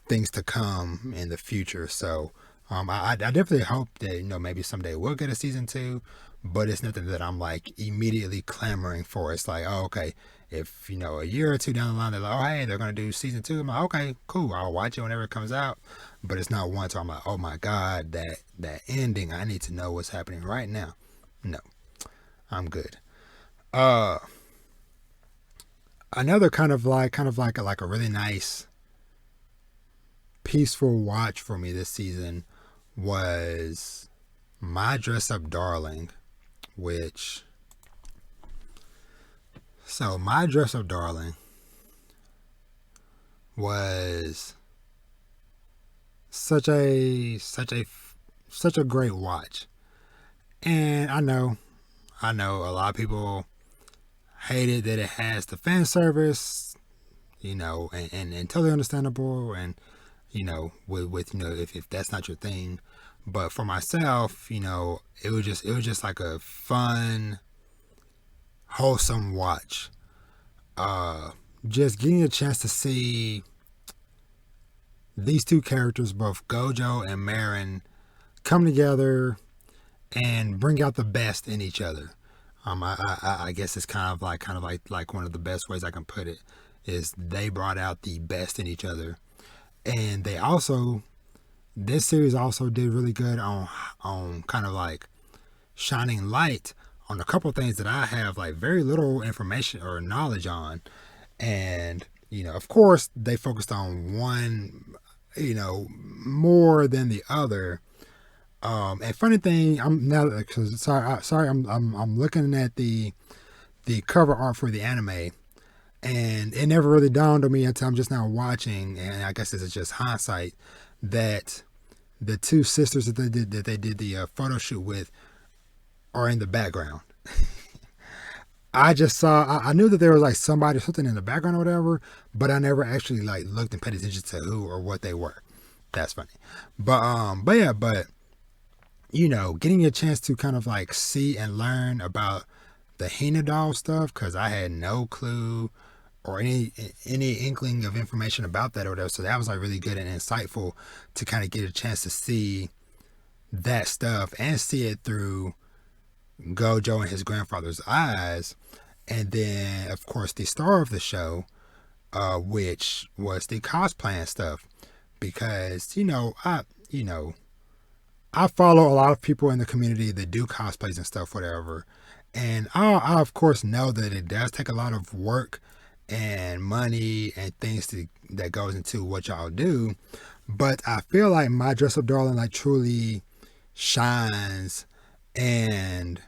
things to come in the future. So I definitely hope that, maybe someday we'll get a season 2, but it's nothing that I'm like immediately clamoring for. It's like, oh, okay, if a year or two down the line they're like, oh, hey, they're gonna do season 2, I'm like, okay, cool, I'll watch it whenever it comes out. But it's not one where I'm like, oh my god, that ending, I need to know what's happening right now. No, I'm good. Another kind of like a really nice peaceful watch for me this season was My Dress Up Darling, My Dress Up Darling was such a great watch. And I know a lot of people hated that it has the fan service, and totally understandable, and with if that's not your thing. But for myself, it was just like a fun, wholesome watch. Just getting a chance to see these two characters, both Gojo and Marin, come together and bring out the best in each other. I guess it's kind of like one of the best ways I can put it is they brought out the best in each other, and this series also did really good on kind of like shining light on a couple things that I have like very little information or knowledge on. And of course they focused on one more than the other. And funny thing, I'm looking at the cover art for the anime, and it never really dawned on me until I'm just now watching, and I guess this is just hindsight, that the two sisters that they did the photo shoot with are in the background. I knew that there was like something in the background or whatever, but I never actually like looked and paid attention to who or what they were. That's funny. But getting a chance to kind of like see and learn about the Hina doll stuff, because I had no clue or any inkling of information about that or whatever. So that was like really good and insightful to kind of get a chance to see that stuff and see it through Gojo and his grandfather's eyes. And then of course the star of the show, which was the cosplaying stuff, because I follow a lot of people in the community that do cosplays and stuff, whatever. And I of course know that it does take a lot of work and money and things that goes into what y'all do. But I feel like My Dress Up Darling like truly shines and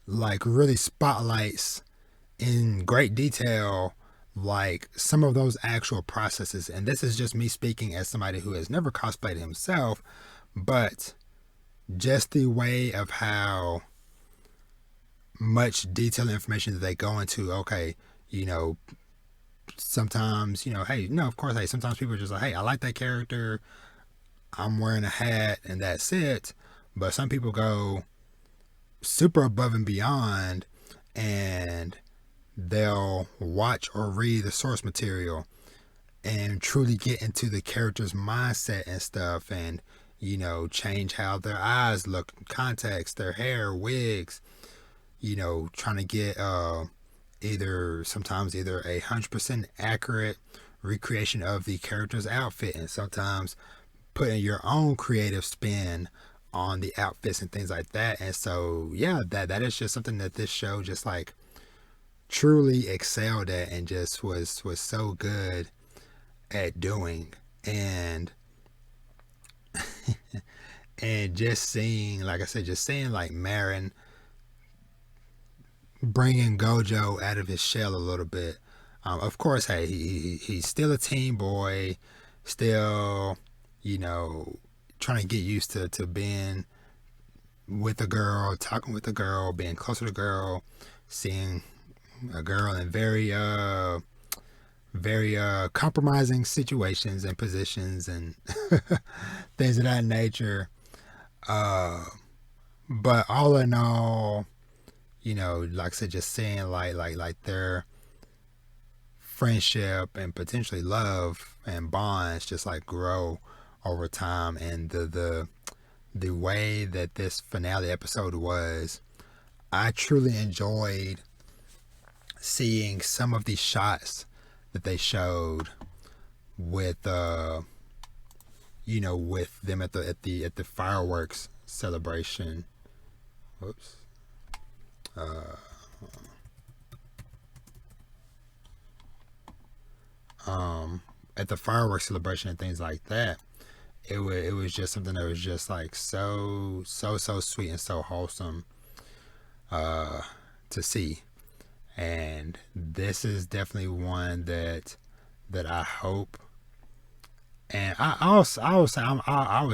like really spotlights in great detail like some of those actual processes. And this is just me speaking as somebody who has never cosplayed himself, but just the way of how much detailed information that they go into. Okay, sometimes hey, of course, hey, sometimes people are just like, hey, I like that character, I'm wearing a hat and that's it. But some people go super above and beyond, and they'll watch or read the source material and truly get into the character's mindset and stuff, and change how their eyes look, contacts, their hair, wigs, trying to get sometimes either 100% accurate recreation of the character's outfit, and sometimes putting your own creative spin on the outfits and things like that. And so yeah, that is just something that this show just like truly excelled at and just was so good at doing. And and just seeing, like I said, just seeing like Marin bringing Gojo out of his shell a little bit. Of course, hey, he's still a teen boy, still trying to get used to being with a girl, talking with a girl, being close to the girl, seeing a girl in very compromising situations and positions and things of that nature. But all in all, like I said, just seeing like their friendship and potentially love and bonds just like grow over time. And the way that this finale episode was, I truly enjoyed seeing some of these shots that they showed with with them at the fireworks celebration. Whoops. At the fireworks celebration and things like that, it was just something that was just like so sweet and so wholesome to see. And this is definitely one that I hope, and I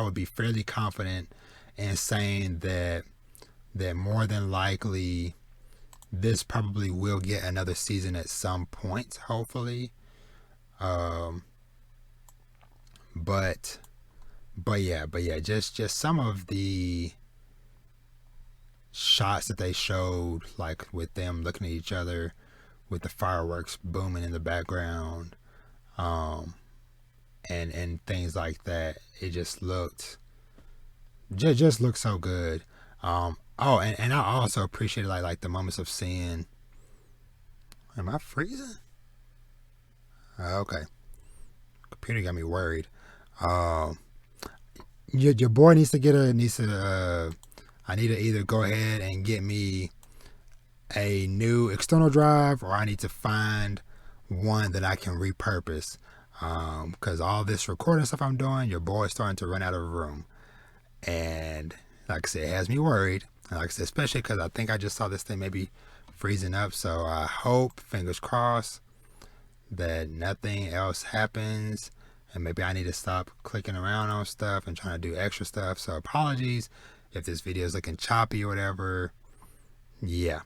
would be fairly confident in saying that more than likely this probably will get another season at some point, hopefully. But yeah, just some of the shots that they showed, like with them looking at each other with the fireworks booming in the background, and things like that, it just looked so good. And I also appreciated like the moments of seeing. Am I freezing? Okay, computer got me worried. Your boy needs to I need to either go ahead and get me a new external drive, or I need to find one that I can repurpose. Because all this recording stuff I'm doing, your boy's starting to run out of room. And like I said, it has me worried. And like I said, especially because I think I just saw this thing maybe freezing up. So I hope, fingers crossed, that nothing else happens. And maybe I need to stop clicking around on stuff and trying to do extra stuff. So apologies if this video is looking choppy or whatever. Yeah.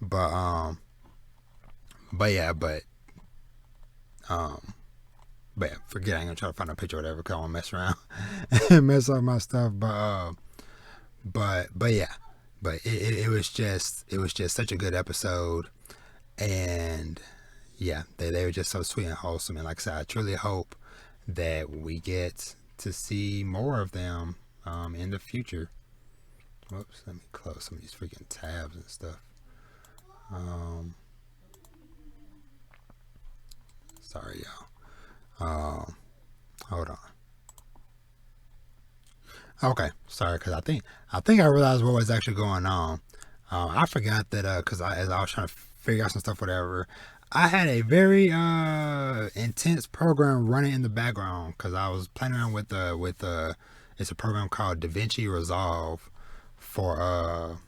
But forget, I ain't gonna try to find a picture or whatever, because I won't mess around and mess up my stuff. But yeah. But it was just such a good episode. And yeah, they were just so sweet and wholesome. And like I said, I truly hope that we get to see more of them in the future. Whoops, let me close some of these freaking tabs and stuff. Sorry, y'all. Hold on. Okay, sorry, because I think I realized what was actually going on. I forgot that because as I was trying to figure out some stuff, whatever, I had a very intense program running in the background, because I was playing around with it's a program called DaVinci Resolve for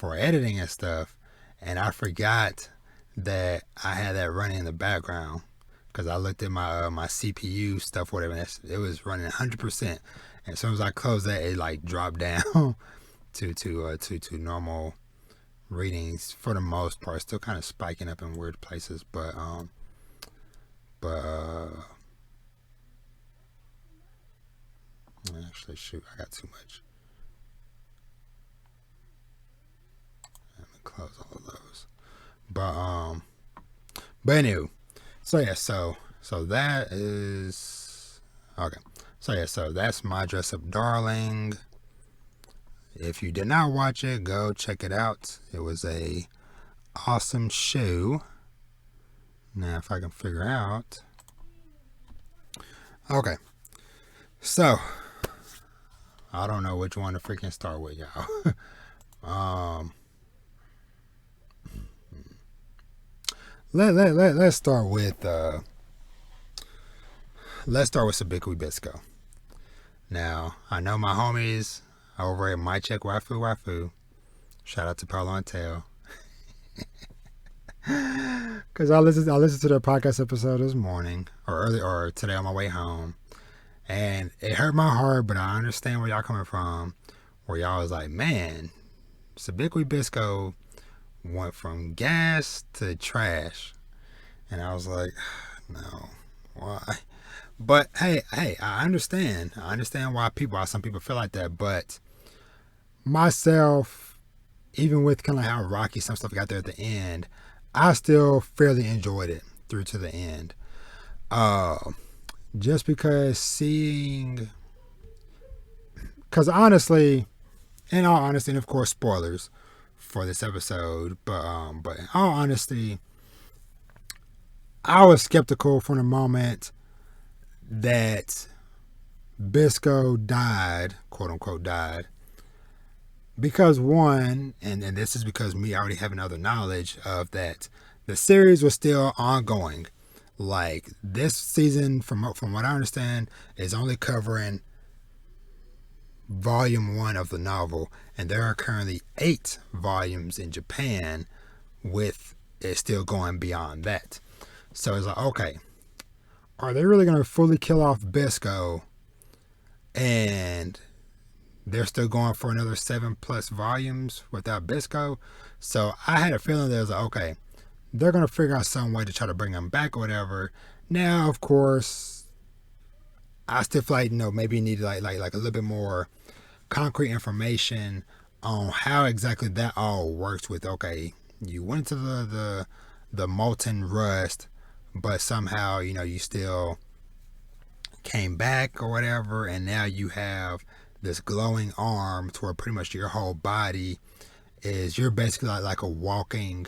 editing and stuff, and I forgot that I had that running in the background, because I looked at my my CPU stuff, whatever, and it was running 100%. And as soon as I closed that, it like dropped down to normal readings for the most part. Still kind of spiking up in weird places, but actually, shoot, I got too much. Let me close all of those. But anyway, so yeah, so that is okay. So yeah, so that's My Dress Up Darling. If you did not watch it, go check it out. It was a awesome show. Now, if I can figure out. Okay. So, I don't know which one to freaking start with, y'all. Let's start with Sabikui Bisco. Now, I know my homies over at My Check Waifu. Shout out to Paulo and Tail. Because I listened to their podcast episode this morning, or today on my way home. And it hurt my heart, but I understand where y'all coming from. Where y'all was like, man, Sabikui Bisco went from gas to trash. And I was like, no, why? But hey, I understand. I understand why some people feel like that. But myself, even with kind of how rocky some stuff got there at the end, I still fairly enjoyed it. through to the end. Just because seeing, because honestly, in all honesty, and of course spoilers for this episode, but in all honesty, I was skeptical from the moment that Bisco died, quote unquote died, because one, and this is because me already having other knowledge of that, the series was still ongoing. Like this season, from what I understand, is only covering volume 1 of the novel, and there are currently 8 volumes in Japan, with it still going beyond that. So it's like, okay, are they really going to fully kill off Bisco and they're still going for another 7+ volumes without Bisco? So I had a feeling that was like, okay, they're going to figure out some way to try to bring him back or whatever. Now, of course, I still feel like, maybe you need like a little bit more concrete information on how exactly that all works with, okay, you went to the molten rust, but somehow, you still came back or whatever, and now you have this glowing arm to where pretty much your whole body you're basically like a walking,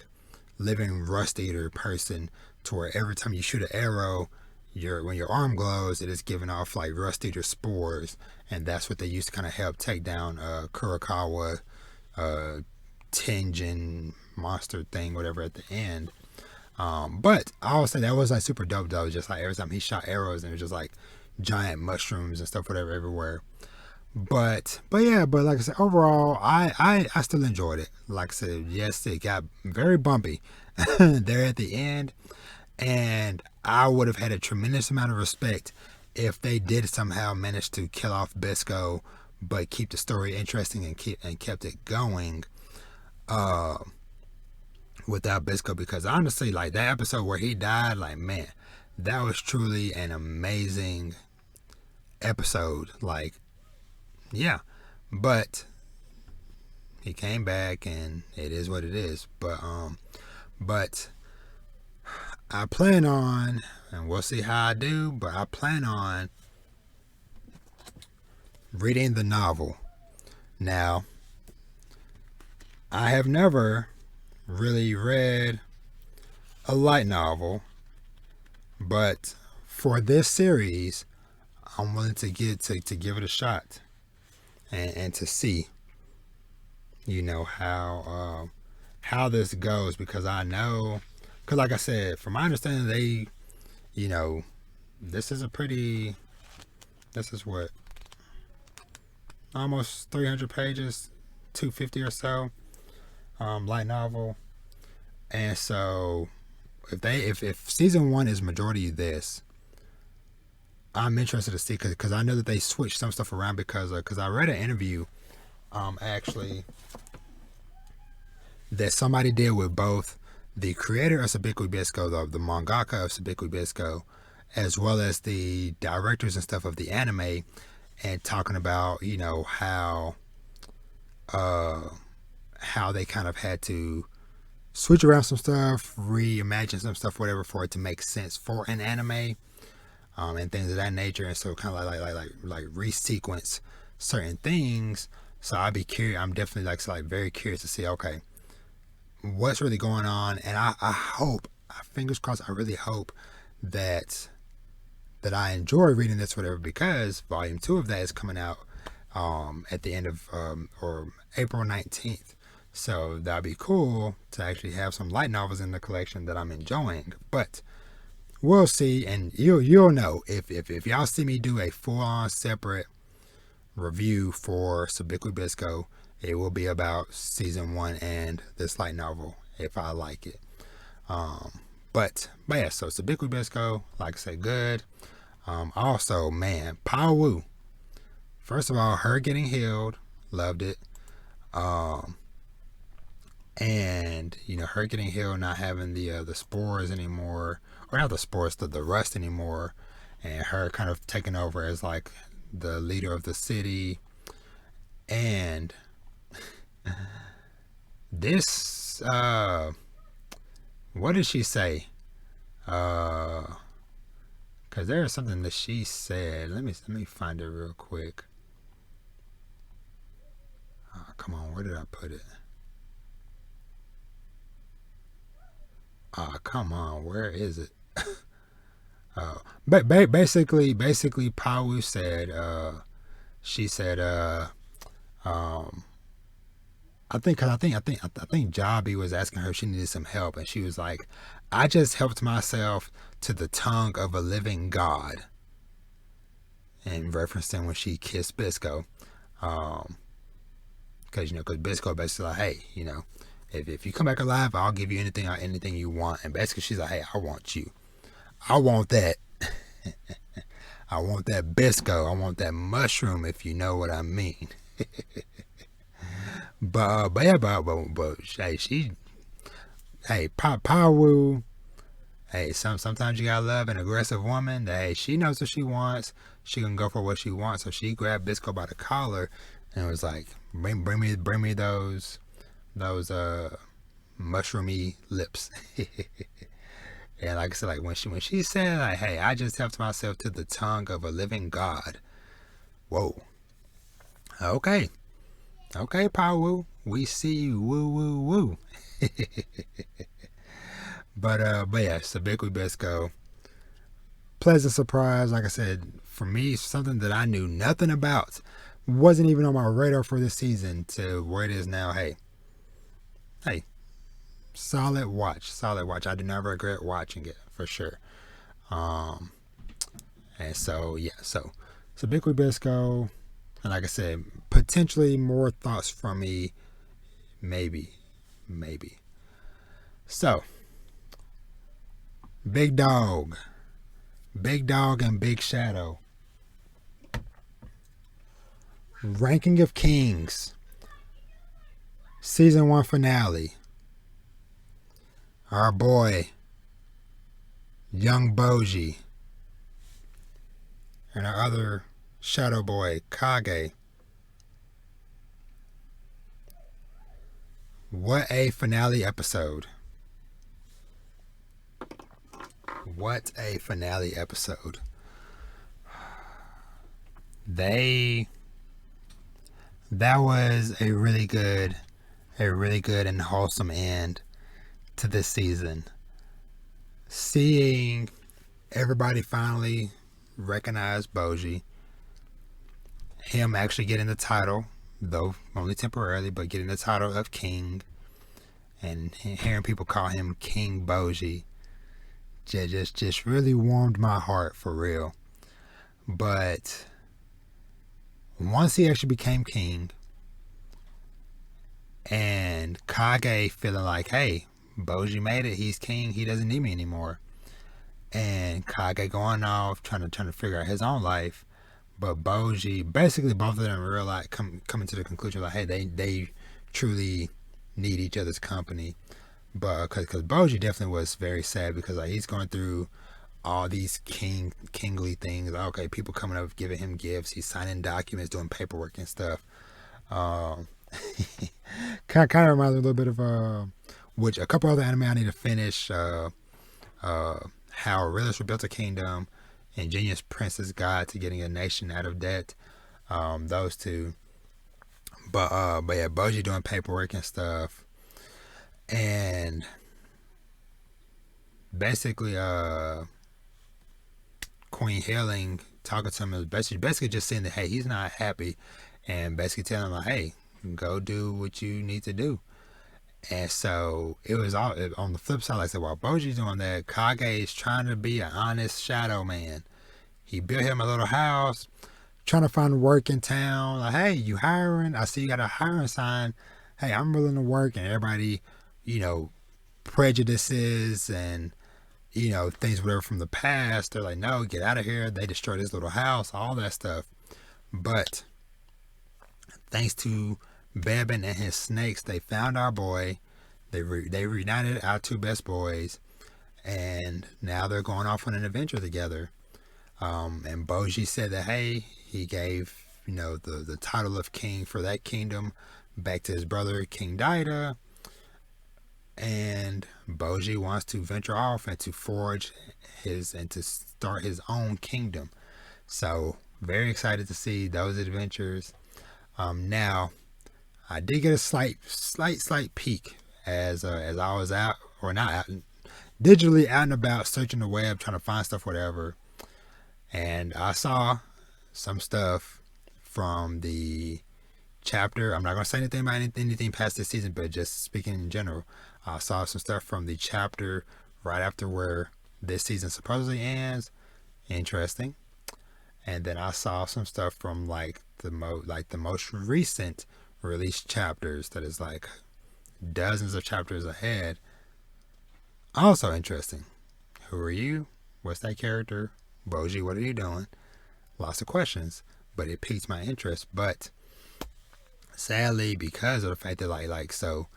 living rust eater person, to where every time you shoot an arrow, when your arm glows, it is giving off like rust eater spores, and that's what they used to kind of help take down Kurakawa, Tenjin monster thing, whatever at the end. But I would say that was like super dope though. Just like every time he shot arrows, and it was just like giant mushrooms and stuff, whatever, everywhere. But like I said, overall, I still enjoyed it. Like I said, yes, it got very bumpy there at the end, and I would have had a tremendous amount of respect if they did somehow manage to kill off Bisco, but keep the story interesting and kept it going without Bisco. Because honestly, like that episode where he died, like, man, that was truly an amazing episode. Like, yeah, but he came back, and it is what it is. But I plan on, and we'll see how I do, but I plan on reading the novel. Now, I have never really read a light novel, but for this series, I'm willing to give it a shot and to see, how this goes, because I know, because like I said, from my understanding, they, this is what, almost 300 pages, 250 or so, light novel. And so if season 1 is majority this, I'm interested to see, because I know that they switched some stuff around, because I read an interview actually that somebody did with both the creator of Sabikui Bisco, the mangaka of Sabikui Bisco, as well as the directors and stuff of the anime, and talking about, how they kind of had to switch around some stuff, reimagine some stuff, whatever, for it to make sense for an anime, and things of that nature. And so kind of like resequence certain things. So I'd be curious. I'm definitely like very curious to see, okay, what's really going on. And I hope, fingers crossed, I really hope that I enjoy reading this, whatever, because volume 2 of that is coming out at the end of or April 19th. So that'd be cool to actually have some light novels in the collection that I'm enjoying. But we'll see, and you'll know if y'all see me do a full-on separate review for Sabikui Bisco. It will be about season 1 and this light novel, if I like it. But yeah, so Sabikui Bisco, like I said, good. Also, man, Pao Wu. First of all, her getting healed, loved it. And her getting healed, not having the spores anymore, or not the spores, the rust anymore, and her kind of taking over as like the leader of the city. And this, what did she say? Cause there is something that she said. Let me find it real quick. Come on, where did I put it? Come on, where is it? But basically, Pawu said, she said, I think Jobby was asking her if she needed some help, and she was like, "I just helped myself to the tongue of a living god," and referencing when she kissed Bisco, because Bisco basically like, "Hey, if you come back alive, I'll give you anything you want," and basically she's like, "Hey, I want you, I want that." I want that Bisco. I want that mushroom, if you know what I mean. But hey, Pawu. Hey, sometimes you gotta love an aggressive woman. That hey, she knows what she wants. She can go for what she wants. So she grabbed Bisco by the collar and was like, bring me those mushroomy lips. And like I said, like when she said like, "Hey, I just helped myself to the tongue of a living god." Whoa. Okay, Pawu, we see you. Woo woo woo. But yeah, Sabikui Bisco. Pleasant surprise. Like I said, for me, something that I knew nothing about, wasn't even on my radar for this season to where it is now. Hey, solid watch. I do not regret watching it for sure. And so yeah, so Sabikui Bisco, and like I said, potentially more thoughts from me, maybe. So, Big Dog and Big Shadow. Ranking of Kings, Season 1 finale. Our boy, young Bojji, and our other shadow boy, Kage. What a finale episode. What a finale episode. That was a really good and wholesome end to this season. Seeing everybody finally recognize Bojji, him actually getting the title, though only temporarily, but getting the title of King, and hearing people call him King Bojji, just really warmed my heart for real. But once he actually became king, and Kage feeling like, hey, Bojji made it, he's king, he doesn't need me anymore, and Kage going off trying to figure out his own life, but Bojji, basically both of them realize, coming to the conclusion like, hey, they truly need each other's company. But because Bojji definitely was very sad, because like he's going through all these kingly things. Okay, people coming up giving him gifts, he's signing documents, doing paperwork and stuff. Kind of reminds me a little bit of which a couple other anime I need to finish. How Realist Rebuilt a Kingdom and Genius Prince's Guide to Getting a Nation Out of Debt. Those two. But yeah, Bojji doing paperwork and stuff. And basically Queen Healing talking to him is basically just saying that, hey, he's not happy, and basically telling him like, hey, go do what you need to do. And so it was all on the flip side. Like I said, while Bojji's doing that, Kage is trying to be an honest shadow man. He built him a little house, trying to find work in town. Like, hey, you hiring? I see you got a hiring sign. Hey, I'm willing to work. And everybody, prejudices and things whatever from the past, they're like, no, get out of here. They destroyed his little house, all that stuff. But thanks to Bebin and his snakes, they found our boy. They reunited our two best boys, and now they're going off on an adventure together. And Bojji said that, hey, he gave the title of king for that kingdom back to his brother King Daida. and Bojji wants to venture off and to forge and to start his own kingdom. So very excited to see those adventures. Now I did get a slight peek as I was out, or not out, digitally out and about searching the web trying to find stuff, whatever, and I saw some stuff from the chapter. I'm not gonna say anything about anything past this season, but just speaking in general, I saw some stuff from the chapter right after where this season supposedly ends. Interesting. And then I saw some stuff from like the most recent released chapters that is like dozens of chapters ahead. Also interesting. Who are you? What's that character? Bojji, what are you doing? Lots of questions, but it piqued my interest. But sadly, because of the fact that so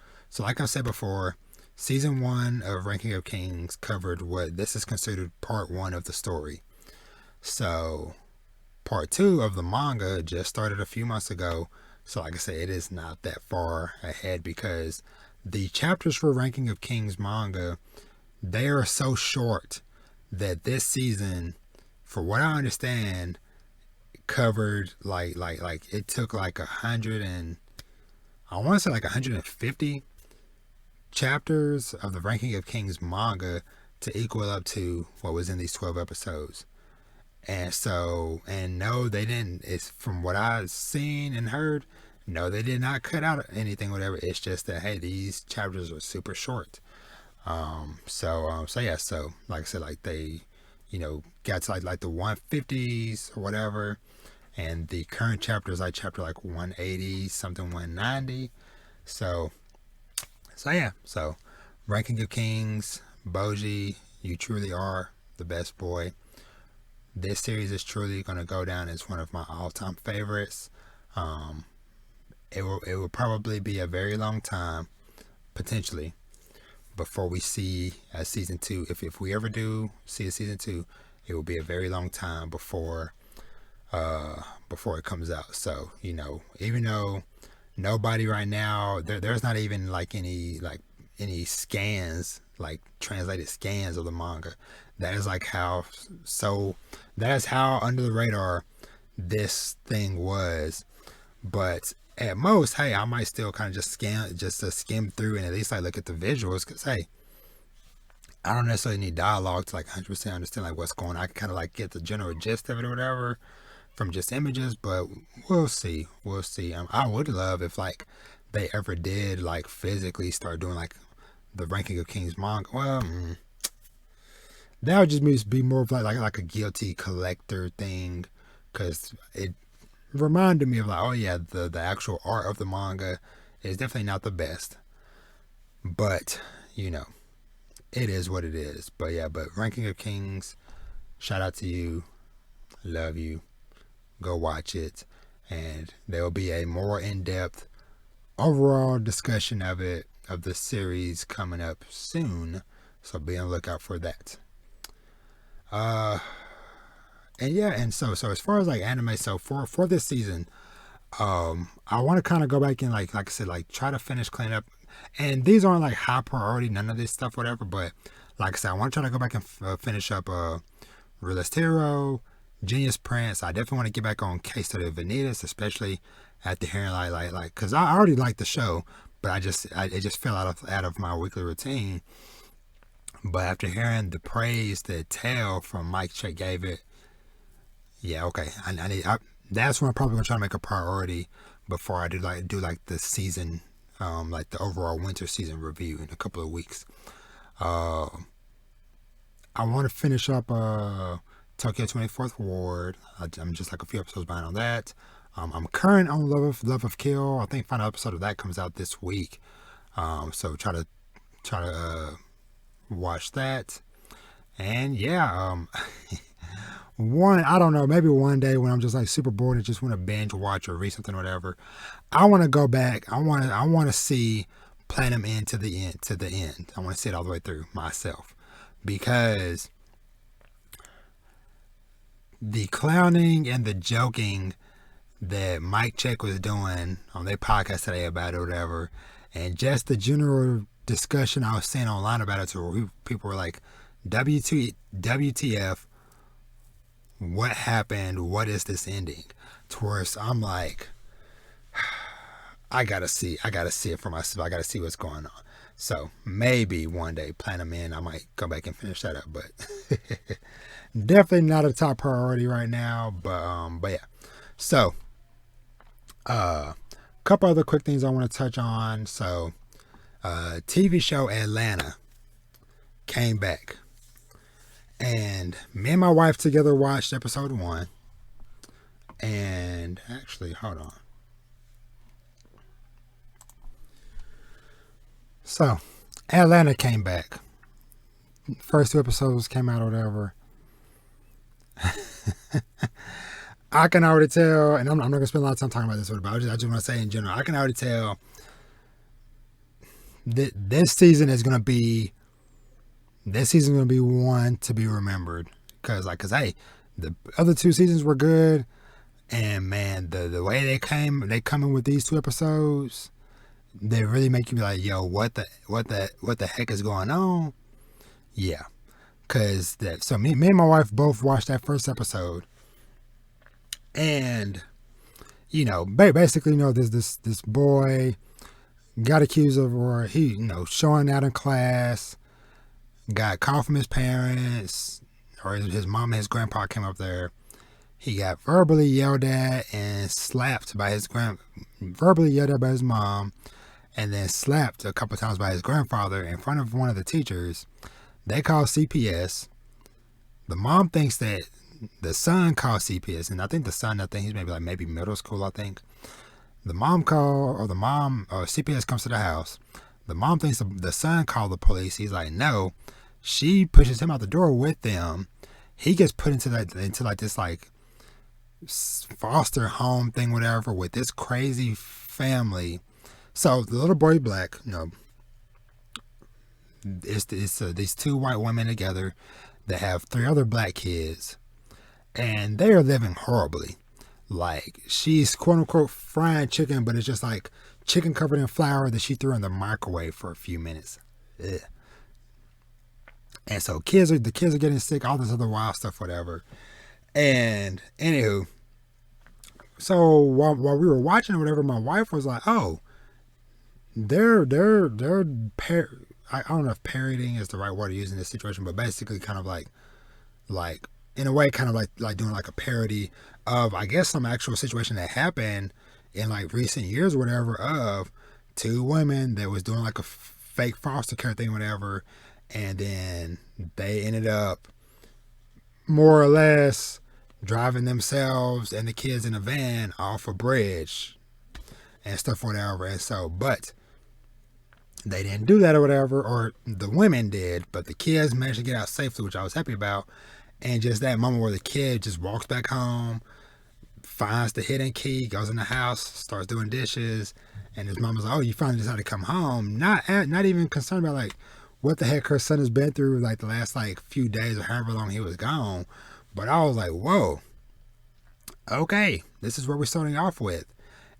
like I said before, season 1 of Ranking of Kings covered what this is considered part 1 of the story. So part 2 of the manga just started a few months ago. So like I said, it is not that far ahead, because the chapters for Ranking of Kings manga, they are so short that this season, for what I understand, covered like it took like 150 chapters of the Ranking of Kings manga to equal up to what was in these 12 episodes. And no, they didn't. It's from what I've seen and heard. No, they did not cut out anything, whatever. It's just that, hey, these chapters are super short. So like I said, like they, got to like the 150s or whatever, and the current chapter is like chapter like 180 something, 190. So Ranking of Kings, Bojji, you truly are the best boy. This series is truly going to go down as one of my all-time favorites. It will probably be a very long time, potentially, before we see a season 2. If we ever do see a season 2, it will be a very long time before it comes out. So, even though nobody right now, there's not even like any scans, like translated scans of the manga. That is how under the radar this thing was. But at most, hey, I might still kind of just skim through and at least like look at the visuals, because hey, I don't necessarily need dialogue to like 100% understand like what's going on. I can kind of like get the general gist of it or whatever from just images, but we'll see. I would love if like they ever did like physically start doing like the Ranking of Kings manga. Well, that would just be more of like a guilty collector thing, because it reminded me of like, oh yeah, the actual art of the manga is definitely not the best, but it is what it is. But Ranking of Kings, shout out to you, love you, go watch it, and there will be a more in-depth overall discussion of the series coming up soon, so be on the lookout for that. And so as far as like anime, so for this season, I want to kind of go back and like I said, like try to finish cleaning up. And these aren't like high priority, none of this stuff, whatever. But like I said, I want to try to go back and finish up Realist Hero, Genius Prince. I definitely want to get back on Case Study of Vanitas, especially after hearing like because I already liked the show, but it just fell out of my weekly routine. But after hearing the praise that Tale from Mike Check gave it, yeah, okay, that's when I'm probably gonna try to make a priority before I do the season, like the overall winter season review in a couple of weeks. I want to finish up Tokyo 24th Ward. I'm just like a few episodes behind on that. I'm current on Love of Kill. I think final episode of that comes out this week. So try to watch that. And yeah, I don't know, maybe one day when I'm just like super bored and just want to binge watch or read something or whatever, I want to go back. I want to see Platinum End to the end. I want to see it all the way through myself, because the clowning and the joking that Mike Check was doing on their podcast today about it or whatever, and just the general discussion I was seeing online about it, to where people were like, WTF, what happened? What is this ending? Towards I'm like, I gotta see it for myself. I gotta see what's going on. So maybe one day, plan them in, I might go back and finish that up. But definitely not a top priority right now. But yeah. So couple other quick things I want to touch on. So TV show Atlanta came back, and me and my wife together watched episode 1. And actually, hold on. So Atlanta came back. First 2 episodes came out or whatever. I can already tell, and I'm not going to spend a lot of time talking about this, but I just want to say in general, I can already tell that this season is going to be one to be remembered. Cause hey, the other 2 seasons were good, and man, the way they come in with these 2 episodes, they really make you be like, yo, what the heck is going on? Yeah, cause so me and my wife both watched that first episode. And, you know, basically, you know, this boy got accused of, or he, you know, showing out in class, got called from his parents, or his mom and his grandpa came up there. He got verbally yelled at and slapped by his verbally yelled at by his mom, and then slapped a couple times by his grandfather in front of one of the teachers. They called CPS. The mom thinks that the son called CPS, and I think the son, he's maybe middle school, I think. The mom CPS comes to the house. The mom thinks the son called the police. He's like, no. She pushes him out the door with them. He gets put into this foster home thing, whatever, with this crazy family. So the little boy, black, you know, it's these 2 white women together that have 3 other black kids. And they are living horribly. Like, she's quote unquote frying chicken, but it's just like chicken covered in flour that she threw in the microwave for a few minutes. Ugh. And so the kids are getting sick, all this other wild stuff, whatever. And anywho, so while we were watching or whatever, my wife was like, oh, they're I don't know if parodying is the right word to use in this situation, but basically kind of like in a way, kind of like doing like a parody of, I guess, some actual situation that happened in like recent years or whatever, of 2 women that was doing like a fake foster care thing, whatever, and then they ended up more or less driving themselves and the kids in a van off a bridge and stuff, whatever. And so, but they didn't do that or whatever, or the women did, but the kids managed to get out safely, which I was happy about. And just that moment where the kid just walks back home, finds the hidden key, goes in the house, starts doing dishes, and his mom was like, oh, you finally decided to come home. Not even concerned about like what the heck her son has been through like the last like few days or however long he was gone. But I was like, whoa, okay, this is where we're starting off with.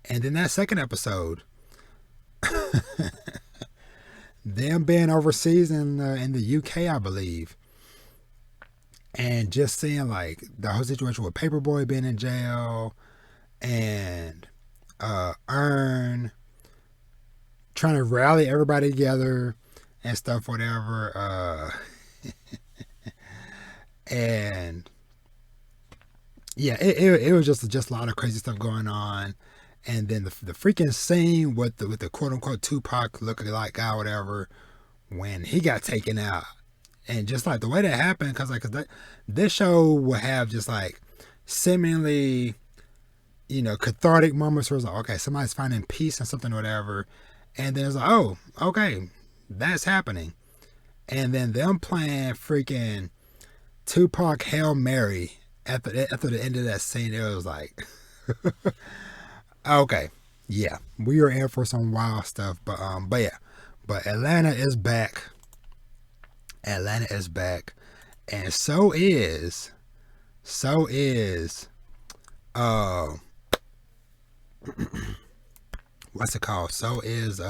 And then that second episode, them being overseas in the UK, I believe. And just seeing like the whole situation with Paperboy being in jail, and Earn trying to rally everybody together and stuff, whatever. And yeah, it was just a lot of crazy stuff going on. And then the freaking scene with the quote unquote Tupac looking like guy, whatever, when he got taken out. And just like the way that happened, cause this show will have just like seemingly, you know, cathartic moments where it's like, okay, somebody's finding peace and something or whatever. And then it's like, oh, okay, that's happening. And then them playing freaking Tupac Hail Mary after the end of that scene, it was like, okay, yeah, we are in for some wild stuff. But yeah, but Atlanta is back. Atlanta is back, and so is what's it called? So is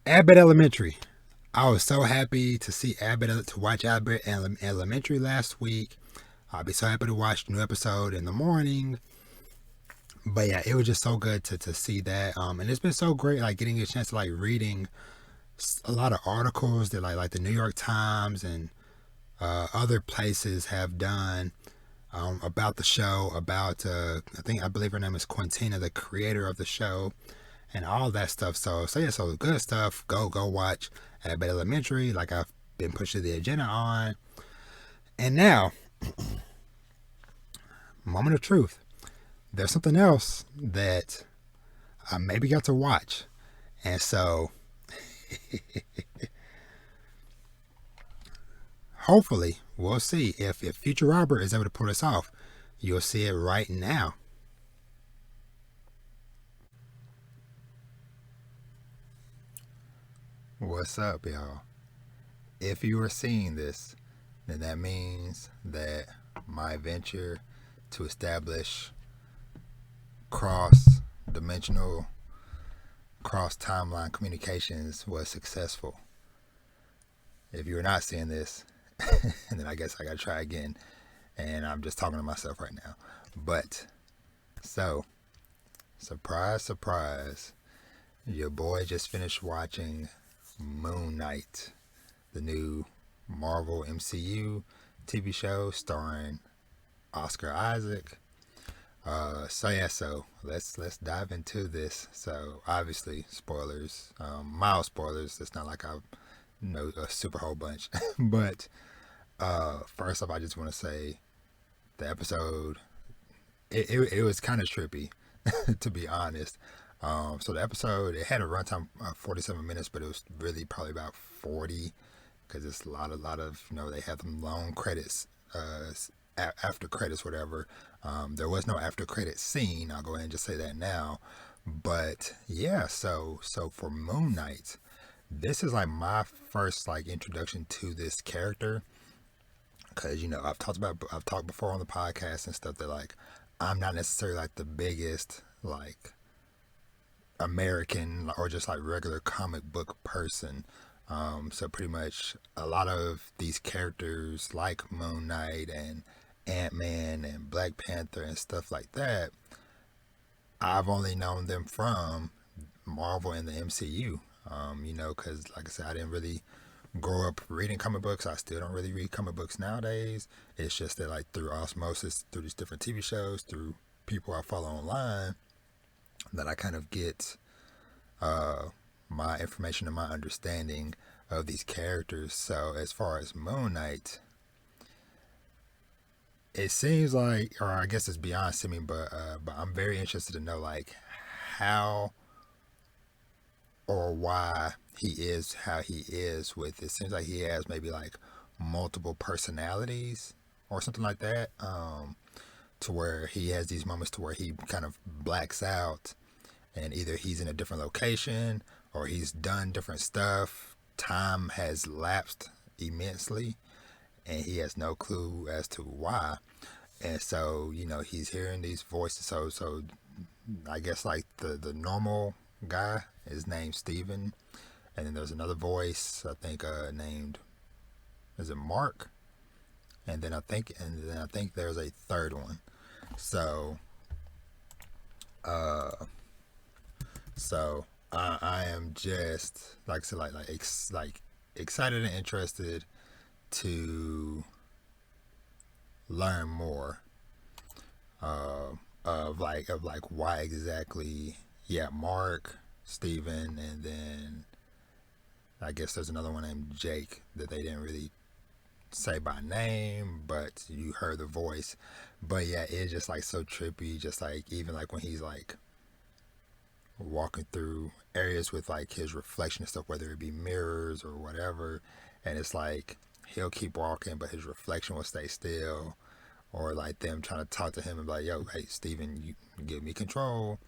Abbott Elementary. I was so happy to see to watch Abbott Elementary last week. I'll be so happy to watch the new episode in the morning. But yeah, it was just so good to see that. And it's been so great, like getting a chance to like reading a lot of articles that like the New York Times and other places have done about the show, about I believe her name is Quintina, the creator of the show, and all that stuff. So yeah, so good stuff. Go watch Abbott Elementary, like I've been pushing the agenda on. And now, moment of truth. There's something else that I maybe got to watch, and so hopefully we'll see if Future Robert is able to pull this off. You'll see it right now. What's up, y'all? If you are seeing this, then that means that my venture to establish cross dimensional, cross timeline communications was successful. If you're not seeing this, then I guess I gotta try again. And I'm just talking to myself right now. But, so, surprise, surprise, your boy just finished watching Moon Knight, the new Marvel MCU TV show starring Oscar Isaac. So let's dive into this. So obviously spoilers, mild spoilers. It's not like I know a super whole bunch, but first off, I just want to say the episode it was kind of trippy, to be honest. So the episode it had a runtime of 47 minutes, but it was really probably about 40 because it's a lot of they have them long credits, after credits, whatever. There was no after credits scene. I'll go ahead and just say that now. But yeah, so for Moon Knight, this is like my first like introduction to this character because I've talked before on the podcast and stuff that like I'm not necessarily like the biggest like American or just like regular comic book person. So pretty much a lot of these characters like Moon Knight and Ant-Man and Black Panther and stuff like that, I've only known them from Marvel and the MCU. Because like I said, I didn't really grow up reading comic books. I still don't really read comic books nowadays. It's just that like through osmosis, through these different TV shows, through people I follow online, that I kind of get my information and my understanding of these characters. So as far as Moon Knight, it seems like, or I guess it's beyond seeming, but I'm very interested to know like how or why he is how he is with it. Seems like he has maybe like multiple personalities or something like that. To where he has these moments to where he kind of blacks out and either he's in a different location or he's done different stuff. Time has lapsed immensely and he has no clue as to why. And so, he's hearing these voices. So I guess like the normal guy is named Steven. And then there's another voice, I think, named, is it Mark? And then I think there's a third one. So I am just like I said, like excited and interested to learn more of like why exactly. Yeah, Mark, Steven, and then I guess there's another one named Jake that they didn't really say by name, but you heard the voice. But yeah, it's just like so trippy. Just like even like when he's like walking through areas with like his reflection and stuff, whether it be mirrors or whatever, and it's like he'll keep walking, but his reflection will stay still, or like them trying to talk to him and be like, "Yo, hey, Steven, you give me control."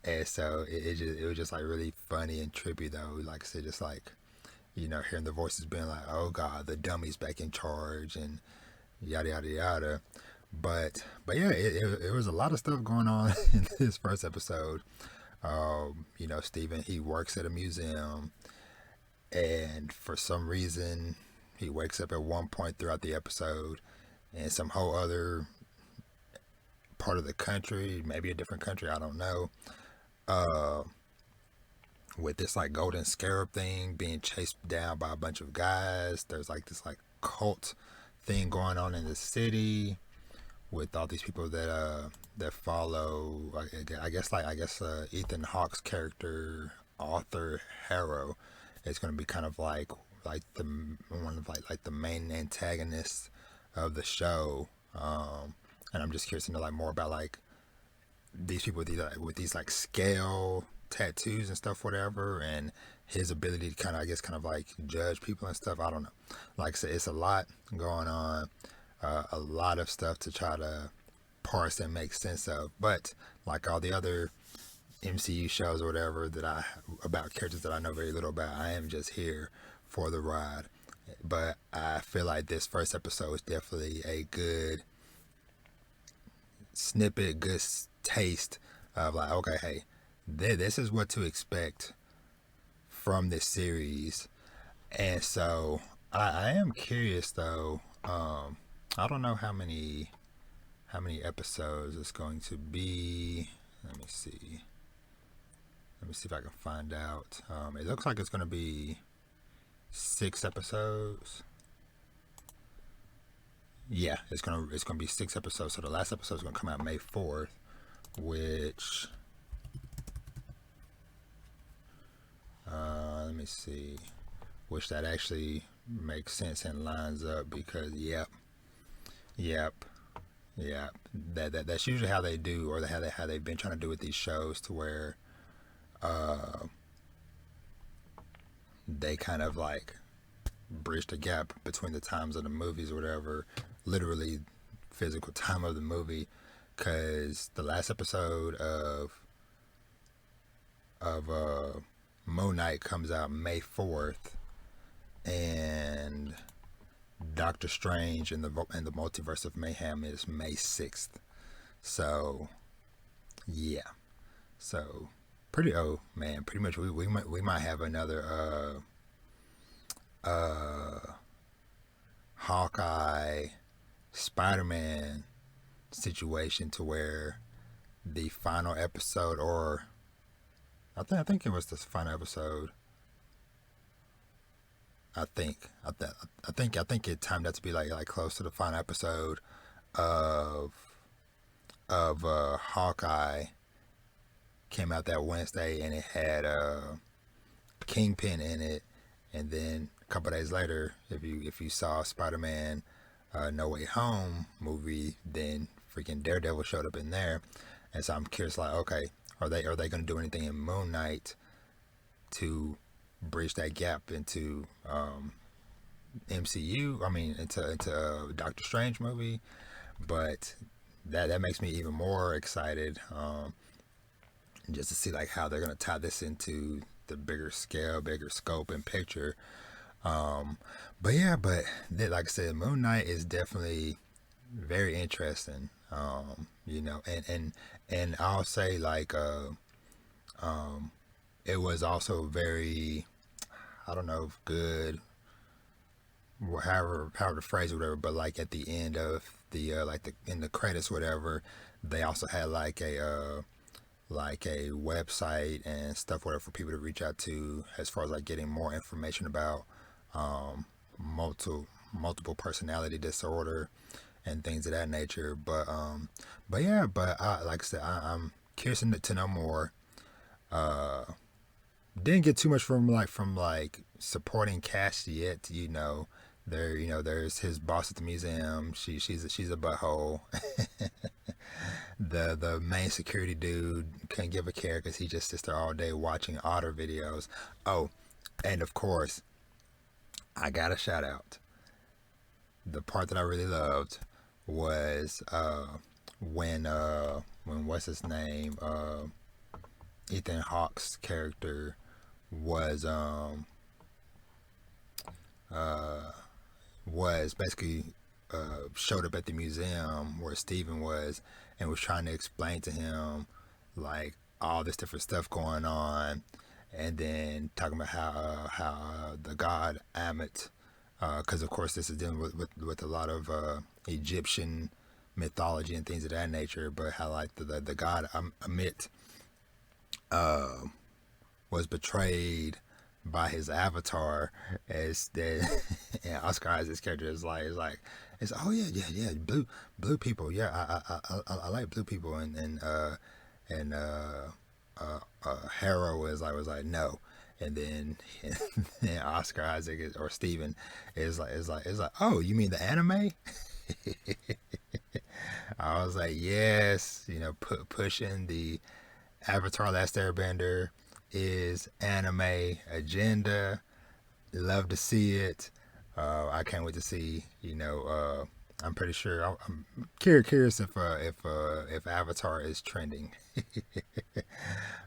And so it was just like really funny and trippy though. Like I said, just like hearing the voices being like, "Oh God, the dummy's back in charge," and yada yada yada. But yeah, it was a lot of stuff going on in this first episode. Steven, he works at a museum, and for some reason he wakes up at one point throughout the episode in some whole other part of the country, maybe a different country, I don't know, uh, with this like golden scarab thing being chased down by a bunch of guys. There's like this like cult thing going on in the city with all these people that follow. I guess Ethan Hawke's character, Arthur Harrow, is going to be kind of like the one of like the main antagonists of the show. And I'm just curious to know like more about like these people with these like scale tattoos and stuff, whatever, and his ability to kind of like judge people and stuff. I don't know. Like I said, it's a lot going on, a lot of stuff to try to parse and make sense of. But like all the other MCU shows or whatever about characters that I know very little about, I am just here for the ride. But I feel like this first episode is definitely a good snippet, good taste of like, okay, hey, this is what to expect from this series. And so I am curious though. I don't know how many episodes it's going to be. Let me see if I can find out. It looks like it's going to be 6 episodes. Yeah, it's gonna be 6 episodes. So the last episode is gonna come out May 4th, which let me see, which that actually makes sense and lines up because yep. That's usually how they do, or how they've been trying to do with these shows, to where they kind of like bridge the gap between the times of the movies or whatever, literally physical time of the movie, because the last episode of Moon Knight comes out May 4th, and Doctor Strange and the Multiverse of Mayhem is May 6th. So yeah, so pretty much we might have another Hawkeye Spider-Man situation, to where the final episode, or I think it was the final episode. I think it timed out to be like close to the final episode of Hawkeye came out that Wednesday, and it had Kingpin in it, and then a couple days later, if you saw Spider-Man No Way Home movie, then freaking Daredevil showed up in there. And so I'm curious, like, okay, are they going to do anything in Moon Knight to bridge that gap into MCU? I mean, into Doctor Strange movie. But that makes me even more excited, just to see like how they're going to tie this into the bigger scale, bigger scope and picture. But like I said, Moon Knight is definitely very interesting. And I'll say like it was also very, I don't know if good, however to phrase it, whatever, but like at the end of the in the credits, whatever, they also had like a website and stuff, whatever, for people to reach out to as far as like getting more information about multiple personality disorder and things of that nature. But like I said, I'm curious to know more. Didn't get too much from supporting cast yet. There's his boss at the museum. She's a butthole. The main security dude couldn't give a care because he just sits there all day watching otter videos. Oh, and of course, I gotta shout out the part that I really loved was when what's his name, Ethan Hawke's character was basically showed up at the museum where Steven was, and was trying to explain to him like all this different stuff going on, and then talking about how the god Ammit, because of course this is dealing with a lot of Egyptian mythology and things of that nature, but how like the god Ammit was betrayed by his avatar, as that and Oscar Isaac's character is like it's oh yeah blue people, yeah, I like blue people, and Harrow was like no, and then and Oscar Isaac or Steven is like oh, you mean the anime? I was like yes, pushing the Avatar Last Airbender is anime agenda. Love to see it. I can't wait to see. I'm pretty sure. I'm curious if Avatar is trending.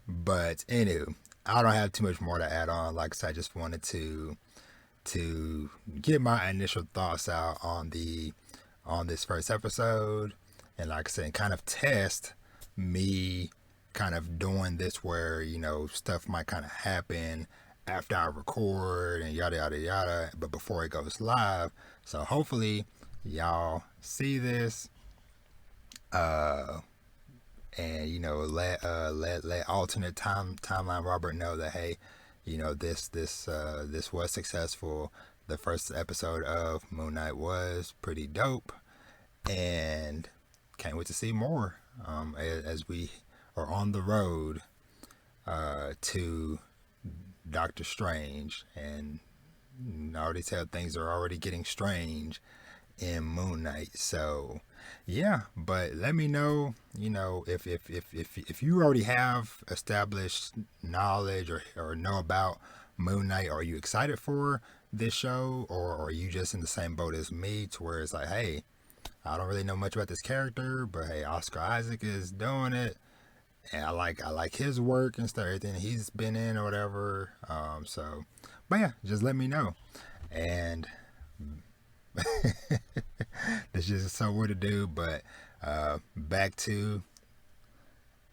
But anywho, I don't have too much more to add on. Like I said, I just wanted to get my initial thoughts out on this first episode, and like I said, kind of test me kind of doing this where stuff might kind of happen after I record and yada yada yada, but before it goes live. So hopefully y'all see this, and let alternate timeline Robert know that hey, this was successful. The first episode of Moon Knight was pretty dope, and can't wait to see more as we are on the road to Doctor Strange, and I already tell things are already getting strange in Moon Knight. So yeah, but let me know, if you already have established knowledge or know about Moon Knight. Are you excited for this show, or are you just in the same boat as me, to where it's like, hey, I don't really know much about this character, but hey, Oscar Isaac is doing it, and I like his work and stuff, everything he's been in or whatever. So, but yeah, just let me know. And this is so weird to do, but back to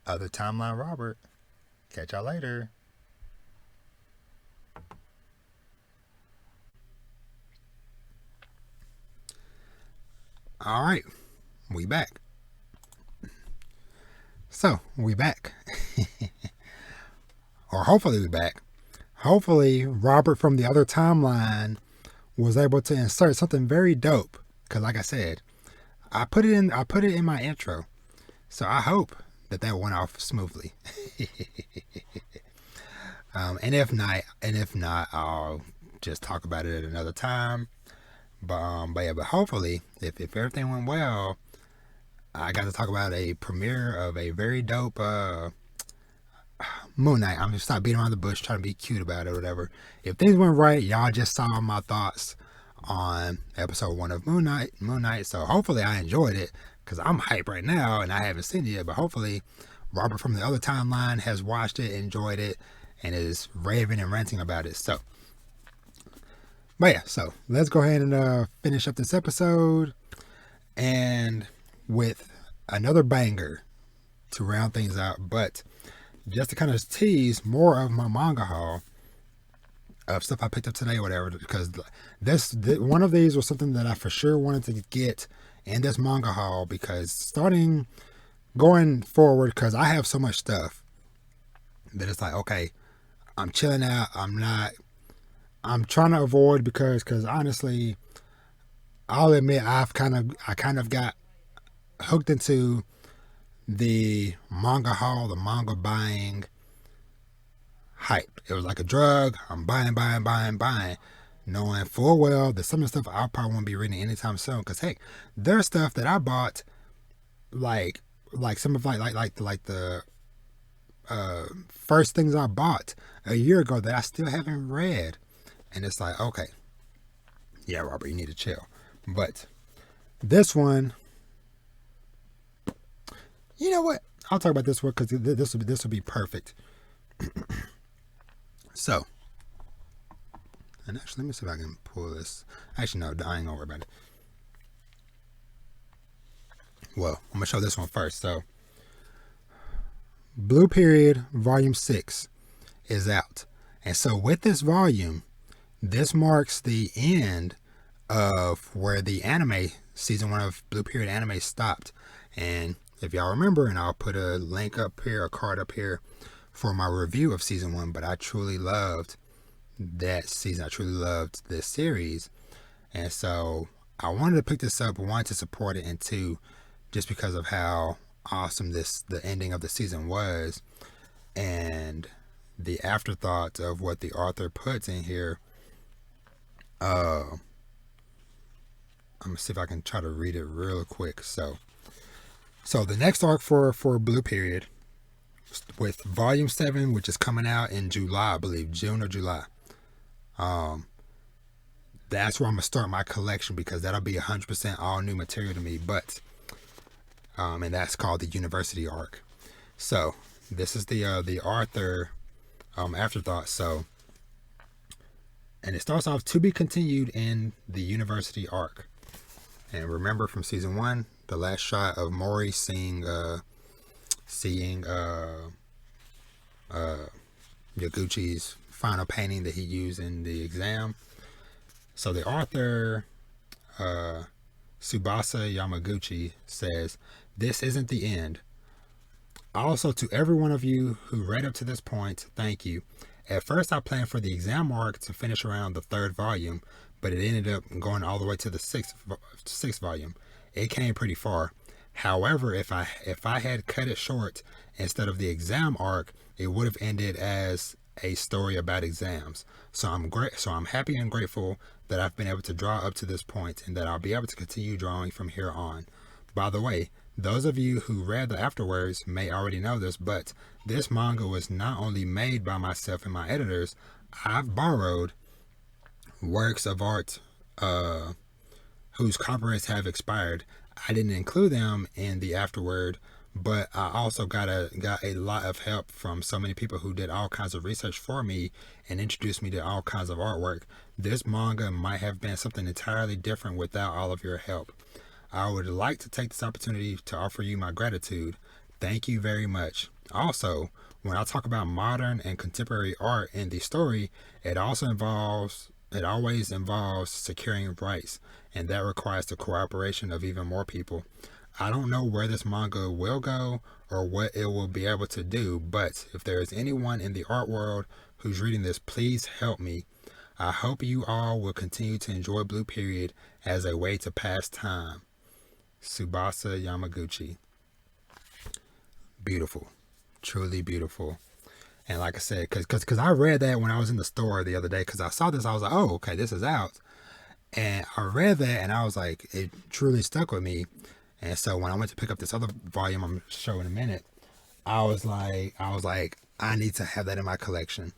other timeline Robert. Catch y'all later. All right, we back. So we back, or hopefully we back. Hopefully Robert from the other timeline was able to insert something very dope. Cause like I said, I put it in my intro. So I hope that went off smoothly. And if not, I'll just talk about it at another time. But hopefully, if everything went well, I got to talk about a premiere of a very dope Moon Knight. I'm just stop beating around the bush, trying to be cute about it or whatever. If things went right, y'all just saw my thoughts on episode 1 of Moon Knight. So hopefully I enjoyed it, because I'm hyped right now and I haven't seen it yet. But hopefully Robert from the other timeline has watched it, enjoyed it, and is raving and ranting about it. So, but yeah, so let's go ahead and finish up this episode, and with another banger to round things out. But just to kind of tease more of my manga haul of stuff I picked up today or whatever, because this one of these was something that I for sure wanted to get in this manga haul, because going forward, because I have so much stuff that it's like, okay, I'm chilling out. I'm trying to avoid, because honestly, I'll admit I kind of got hooked into the manga haul, the manga buying hype. It was like a drug. I'm buying, knowing full well that some of the stuff I probably won't be reading anytime soon. Because heck, there's stuff that I bought, like some of like the first things I bought a year ago that I still haven't read, and it's like, okay, yeah, Robert, you need to chill. But this one, you know what? I'll talk about this one, because this will be perfect. So, and actually, let me see if I can pull this. Actually, no, I ain't gonna worry about it. Well, I'm gonna show this one first. So, Blue Period, Volume 6. is out. And so with this volume, this marks the end of where the anime, season 1 of Blue Period anime stopped. And if y'all remember, and I'll put a link up here, a card up here for my review of season 1, but I truly loved that season. I truly loved this series. And so I wanted to pick this up, one, to support it, and two, just because of how awesome the ending of the season was, and the afterthought of what the author puts in here. I'm gonna see if I can try to read it real quick. So the next arc for Blue Period, with volume 7, which is coming out in July, I believe, June or July. That's where I'm gonna start my collection, because that'll be 100% all new material to me. But and that's called the University arc. So this is the author afterthought. So, and it starts off to be continued in the University arc. And remember from season 1, the last shot of Mori seeing Yaguchi's final painting that he used in the exam. So the author, Tsubasa Yamaguchi, says, "This isn't the end. Also, to every one of you who read up to this point, thank you. At first, I planned for the exam arc to finish around the 3rd volume, but it ended up going all the way to the 6th volume. It came pretty far. However, if I had cut it short instead of the exam arc, it would have ended as a story about exams. So I'm happy and grateful that I've been able to draw up to this point, and that I'll be able to continue drawing from here on. By the way, those of you who read the afterwards may already know this, but this manga was not only made by myself and my editors. I've borrowed works of art whose copyrights have expired. I didn't include them in the afterword, but I also got a lot of help from so many people who did all kinds of research for me and introduced me to all kinds of artwork. This manga might have been something entirely different without all of your help. I would like to take this opportunity to offer you my gratitude. Thank you very much. Also, when I talk about modern and contemporary art in the story, it always involves securing rights, and that requires the cooperation of even more people. I don't know where this manga will go or what it will be able to do, but if there is anyone in the art world who's reading this, please help me. I hope you all will continue to enjoy Blue Period as a way to pass time. Tsubasa Yamaguchi." Beautiful. Truly beautiful. And like I said, because I read that when I was in the store the other day, because I saw this, I was like, oh, okay, this is out. And I read that, and I was like, it truly stuck with me. And so when I went to pick up this other volume I'm showing in a minute, I was like, I need to have that in my collection.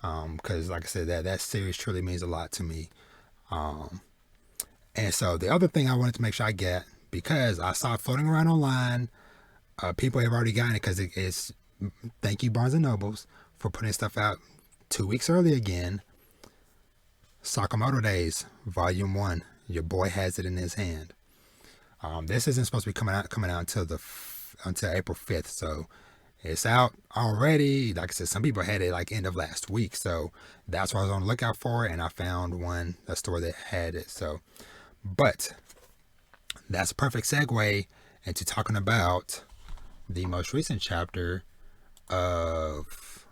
Because like I said, that series truly means a lot to me. And so the other thing I wanted to make sure I get, because I saw it floating around online, people have already gotten it, because it's, thank you Barnes & Nobles for putting stuff out 2 weeks early again. Sakamoto Days, Volume 1. Your boy has it in his hand. This isn't supposed to be coming out until April 5th, so it's out already. Like I said, some people had it like end of last week, so that's why I was on the lookout for it, and I found a store that had it. So, but that's a perfect segue into talking about the most recent chapter of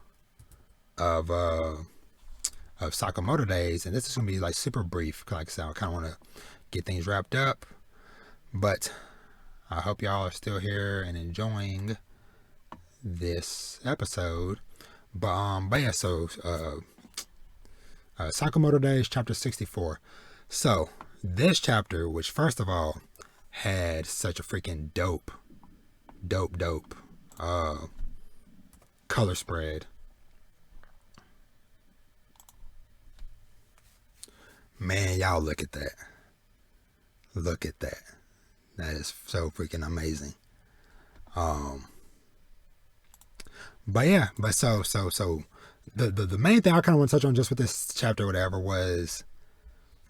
Sakamoto Days, and this is gonna be like super brief. Like I said, I kind of want to get things wrapped up, but I hope y'all are still here and enjoying this episode. But yeah, so Sakamoto Days, chapter 64. So this chapter, which first of all had such a freaking dope color spread. Man, y'all look at that. Look at that. That is so freaking amazing. But yeah, so the main thing I kind of want to touch on just with this chapter or whatever was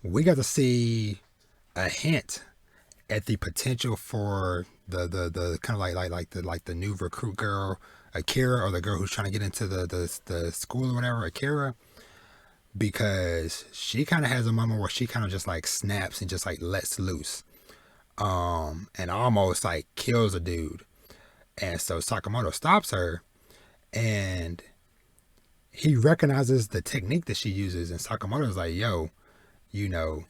we got to see a hint at the potential for the kind of like the new recruit girl, Akira, or the girl who's trying to get into the school or whatever, Akira, because she kind of has a moment where she kind of just like snaps and just like lets loose, and almost like kills a dude. And so Sakamoto stops her, and he recognizes the technique that she uses, and Sakamoto's like, yo, you know,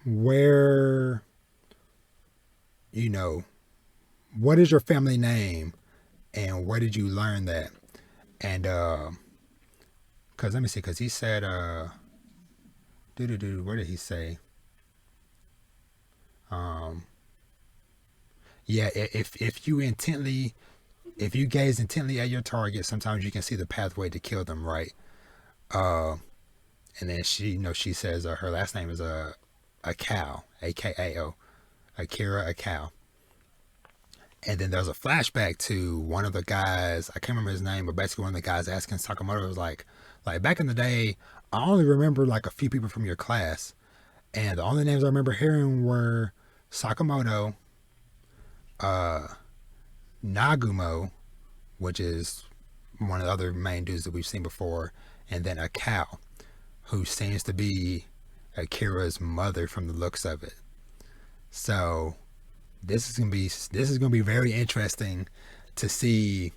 where, you know, what is your family name and where did you learn that? And cause let me see, cause he said where did he say? Yeah, if you gaze intently at your target, sometimes you can see the pathway to kill them, right? And then she, she says her last name is a cow, Akao, Akira, a cow. And then there's a flashback to one of the guys, I can't remember his name, but basically one of the guys asking Sakamoto was like back in the day, I only remember like a few people from your class, and the only names I remember hearing were Sakamoto, Nagumo, which is one of the other main dudes that we've seen before, and then a cow, who seems to be Akira's mother from the looks of it. So this is gonna be very interesting to see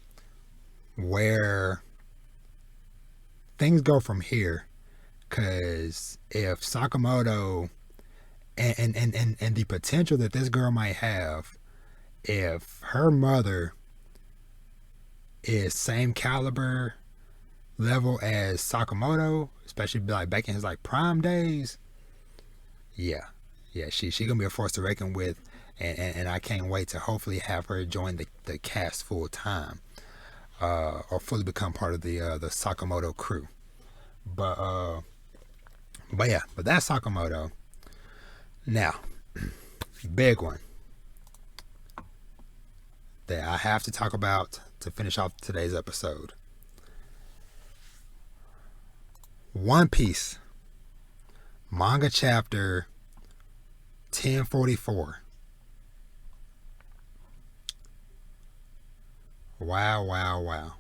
where things go from here. Cause if Sakamoto and the potential that this girl might have, if her mother is same caliber level as Sakamoto, especially like back in his like prime days, yeah, she gonna be a force to reckon with, and I can't wait to hopefully have her join the cast full time, or fully become part of the Sakamoto crew. But that's Sakamoto. Now, big one that I have to talk about to finish off today's episode. One Piece, manga chapter 1044. Wow.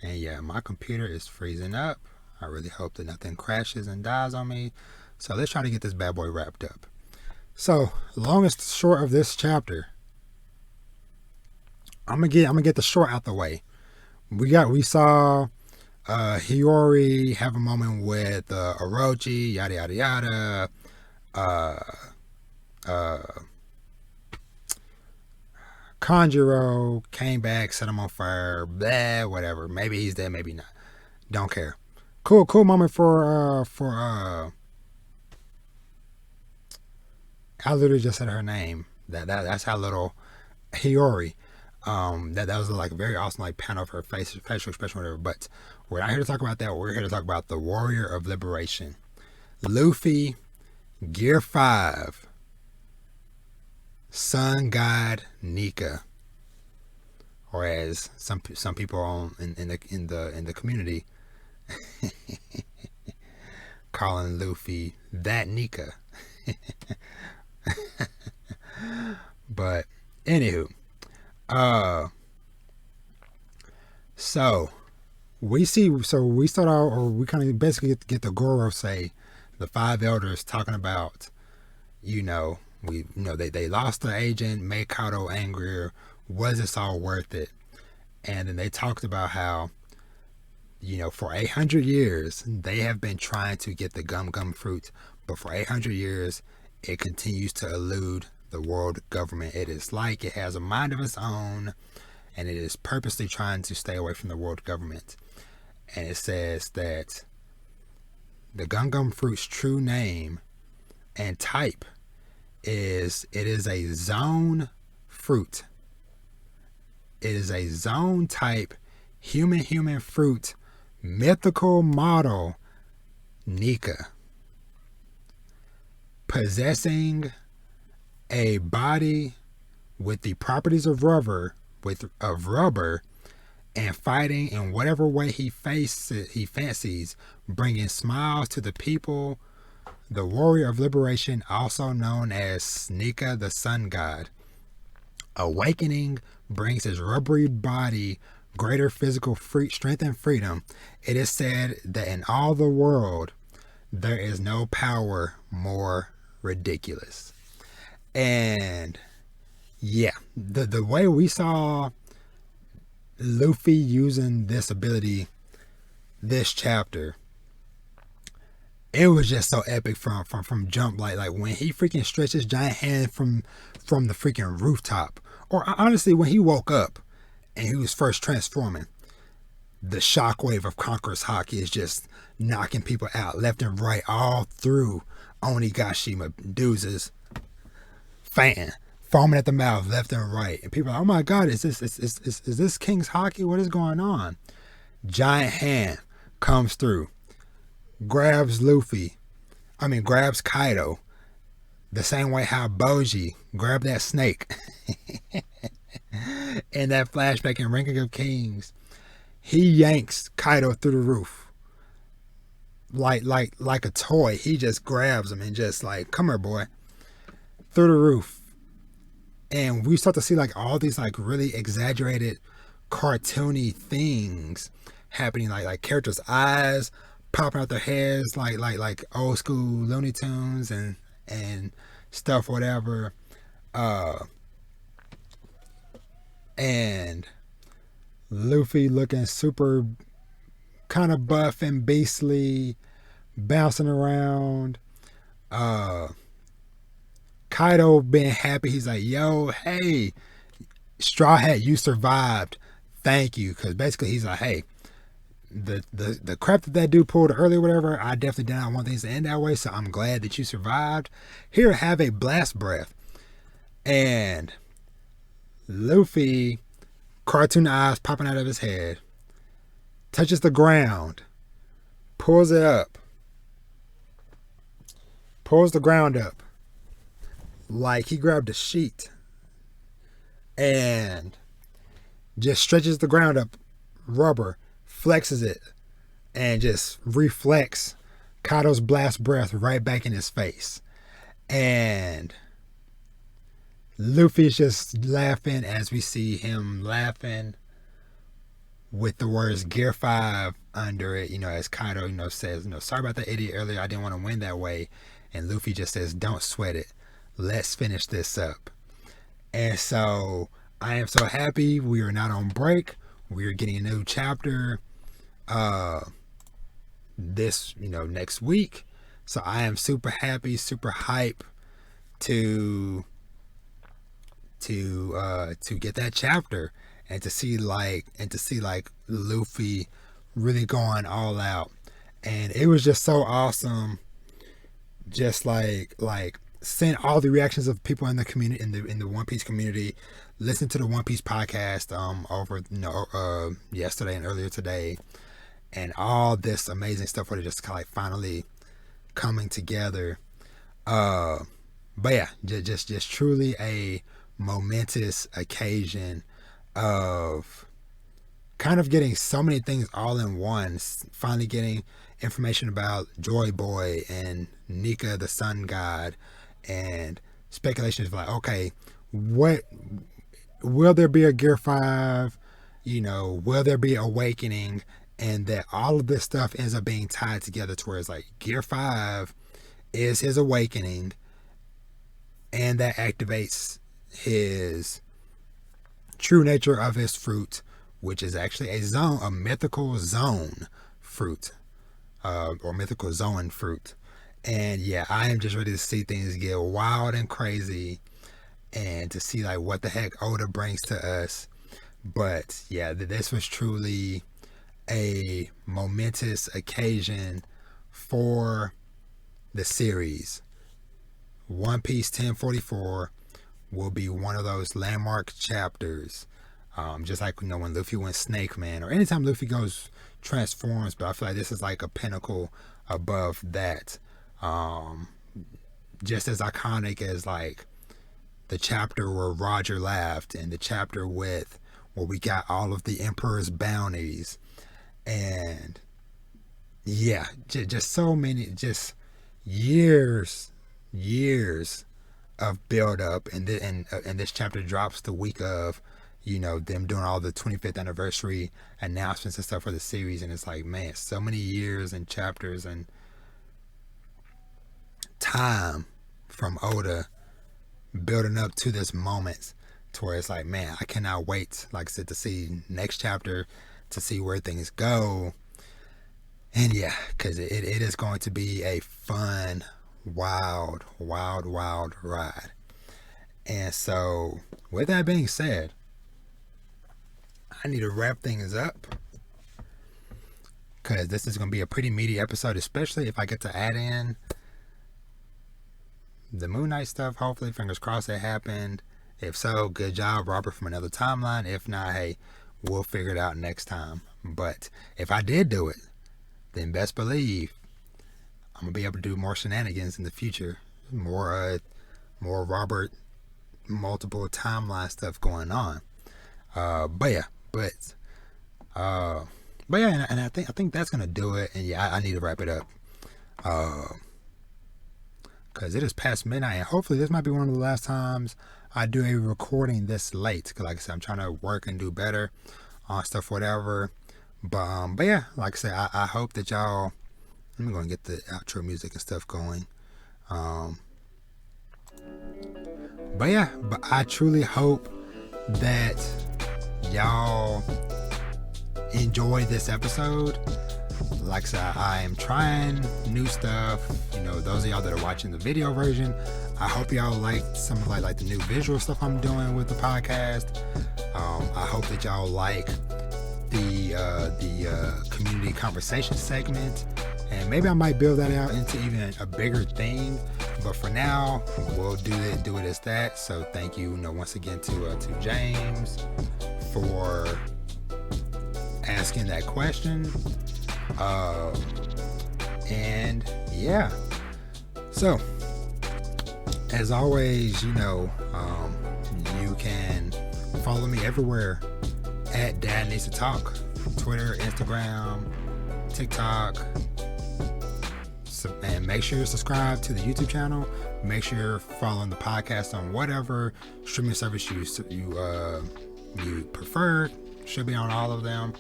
And yeah, my computer is freezing up. I really hope that nothing crashes and dies on me. So let's try to get this bad boy wrapped up. So, long and short of this chapter, I'm gonna get the short out the way. We saw Hiyori have a moment with Orochi, yada yada yada. Kanjuro came back, set him on fire, blah, whatever. Maybe he's dead, maybe not. Don't care. Cool moment for I literally just said her name. That's how little Hiyori. That was like a very awesome like panel of her facial expression, whatever. But we're not here to talk about that. We're here to talk about the Warrior of Liberation, Luffy, Gear 5, Sun God Nika, or as some people in the community calling Luffy that Nika. But anywho, so we start out, or we kind of basically get the Goro say, the five elders talking about, they lost the agent, made Kato angrier. Was this all worth it? And then they talked about how, for 800 years they have been trying to get the gum fruit, but for 800 years it continues to elude the world government. It is like it has a mind of its own, and it is purposely trying to stay away from the world government. And it says that the gum fruit's true name and type is a zone fruit. It is a zone type human fruit mythical model Nika, possessing a body with the properties of rubber, and fighting in whatever way he fancies, bringing smiles to the people. The Warrior of Liberation, also known as Nika the Sun God. Awakening brings his rubbery body greater physical strength and freedom. It is said that in all the world, there is no power more ridiculous. And yeah, the way we saw Luffy using this ability this chapter, it was just so epic from jump. Like when he freaking stretched his giant hand from the freaking rooftop, or honestly when he woke up and he was first transforming, the shockwave of Conqueror's Haki is just knocking people out left and right all through Onigashima. Dudes' fan, foaming at the mouth left and right, and people are like, oh my god, is this King's Haki? What is going on? Giant hand comes through, grabs grabs Kaido, the same way how Bojji grabbed that snake in that flashback in Ranking of Kings. He yanks Kaido through the roof like a toy. He just grabs him and just like, come here, boy, through the roof. And we start to see like all these like really exaggerated cartoony things happening, like characters' eyes popping out their heads like old school Looney Tunes and stuff, whatever. And Luffy looking super kind of buff and beastly, bouncing around. Kaido being happy. He's like, yo, hey, Straw Hat, you survived. Thank you. Because basically he's like, hey, the crap that dude pulled earlier, whatever, I definitely did not want things to end that way, so I'm glad that you survived. Here, have a blast breath. And Luffy, cartoon eyes popping out of his head, touches the ground, pulls it up, pulls the ground up like he grabbed a sheet, and just stretches the ground up, rubber, flexes it, and just reflects Kaido's blast breath right back in his face. And Luffy's just laughing as we see him laughing with the words Gear 5 under it, as Kaido, says, sorry about that idiot earlier, I didn't want to win that way. And Luffy just says, don't sweat it. Let's finish this up. And so I am so happy we are not on break. We are getting a new chapter this, next week. So I am super happy, super hype to get that chapter and to see Luffy really going all out. And it was just so awesome, just like seeing all the reactions of people in the community, in the One Piece community. Listen to the One Piece podcast over yesterday and earlier today, and all this amazing stuff where they're just kind of like finally coming together. But yeah, just truly a momentous occasion of kind of getting so many things all in one. Finally getting information about Joy Boy and Nika the Sun God, and speculations like, okay, what will there be a Gear 5? Will there be Awakening? And that all of this stuff ends up being tied together to where it's like Gear 5 is his awakening, and that activates his true nature of his fruit, which is actually a mythical zone fruit, or mythical zone fruit. And yeah, I am just ready to see things get wild and crazy, and to see like what the heck Oda brings to us. But yeah, this was truly a momentous occasion for the series. One Piece 1044 will be one of those landmark chapters, just like when Luffy went Snake Man, or anytime Luffy goes transforms. But I feel like this is like a pinnacle above that. Just as iconic as like the chapter where Roger laughed, and the chapter where we got all of the Emperor's bounties, and yeah, just so many, just years of build up, and this chapter drops the week of, them doing all the 25th anniversary announcements and stuff for the series, and it's like, man, so many years and chapters and time from Oda building up to this moment to where it's like, man, I cannot wait, like I said, to see next chapter, to see where things go. And yeah, because it is going to be a fun, wild ride. And so, with that being said, I need to wrap things up, because this is going to be a pretty meaty episode, especially if I get to add in the Moon Knight stuff. Hopefully, fingers crossed it happened. If so, good job, Robert, from another timeline. If not, hey, we'll figure it out next time. But if I did do it, then best believe I'm going to be able to do more shenanigans in the future. More Robert, multiple timeline stuff going on. But yeah, and I think that's gonna do it. And yeah, I need to wrap it up, because it is past midnight, and hopefully this might be one of the last times I do a recording this late. Because like I said, I'm trying to work and do better on stuff, whatever. But yeah, like I said, I hope that y'all. Let me go and get the outro music and stuff going. But yeah, but I truly hope that y'all enjoy this episode. Like I said, I am trying new stuff. Those of y'all that are watching the video version, I hope y'all liked some of like the new visual stuff I'm doing with the podcast. I hope that y'all like the community conversation segment, and maybe I might build that out into even a bigger thing. But for now, we'll do it as that. So thank you, once again to James for asking that question. And yeah, so as always, you can follow me everywhere at Dad Needs to Talk. Twitter, Instagram, TikTok. And make sure you subscribe to the YouTube channel. Make sure you're following the podcast on whatever streaming service you prefer. Should be on all of them.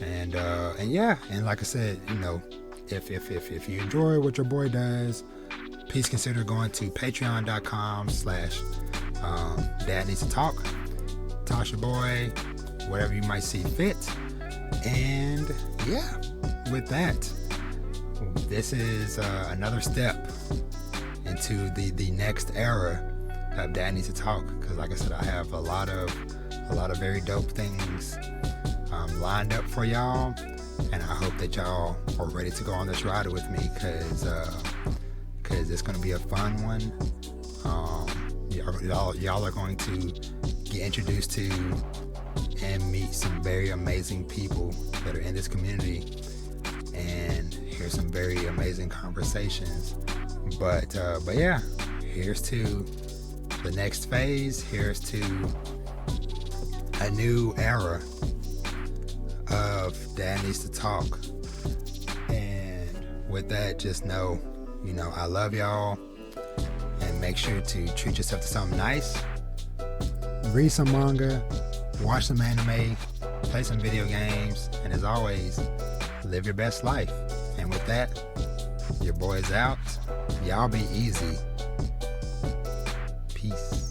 And yeah, and like I said, if you enjoy what your boy does, please consider going to patreon.com/Dad Needs to Talk. Toss your boy, whatever you might see fit. And yeah, with that, this is another step into the next era of Dad Needs to Talk. Because like I said, I have a lot of very dope things lined up for y'all, and I hope that y'all are ready to go on this ride with me, because it's going to be a fun one. Y'all are going to get introduced to and meet some very amazing people that are in this community, and hear some very amazing conversations. But yeah, here's to the next phase. Here's to a new era of Dad Needs to Talk. And with that, just know, I love y'all, and make sure to treat yourself to something nice. Read some manga, watch some anime, play some video games, and as always, live your best life. And with that, your boy is out. Y'all be easy. Peace.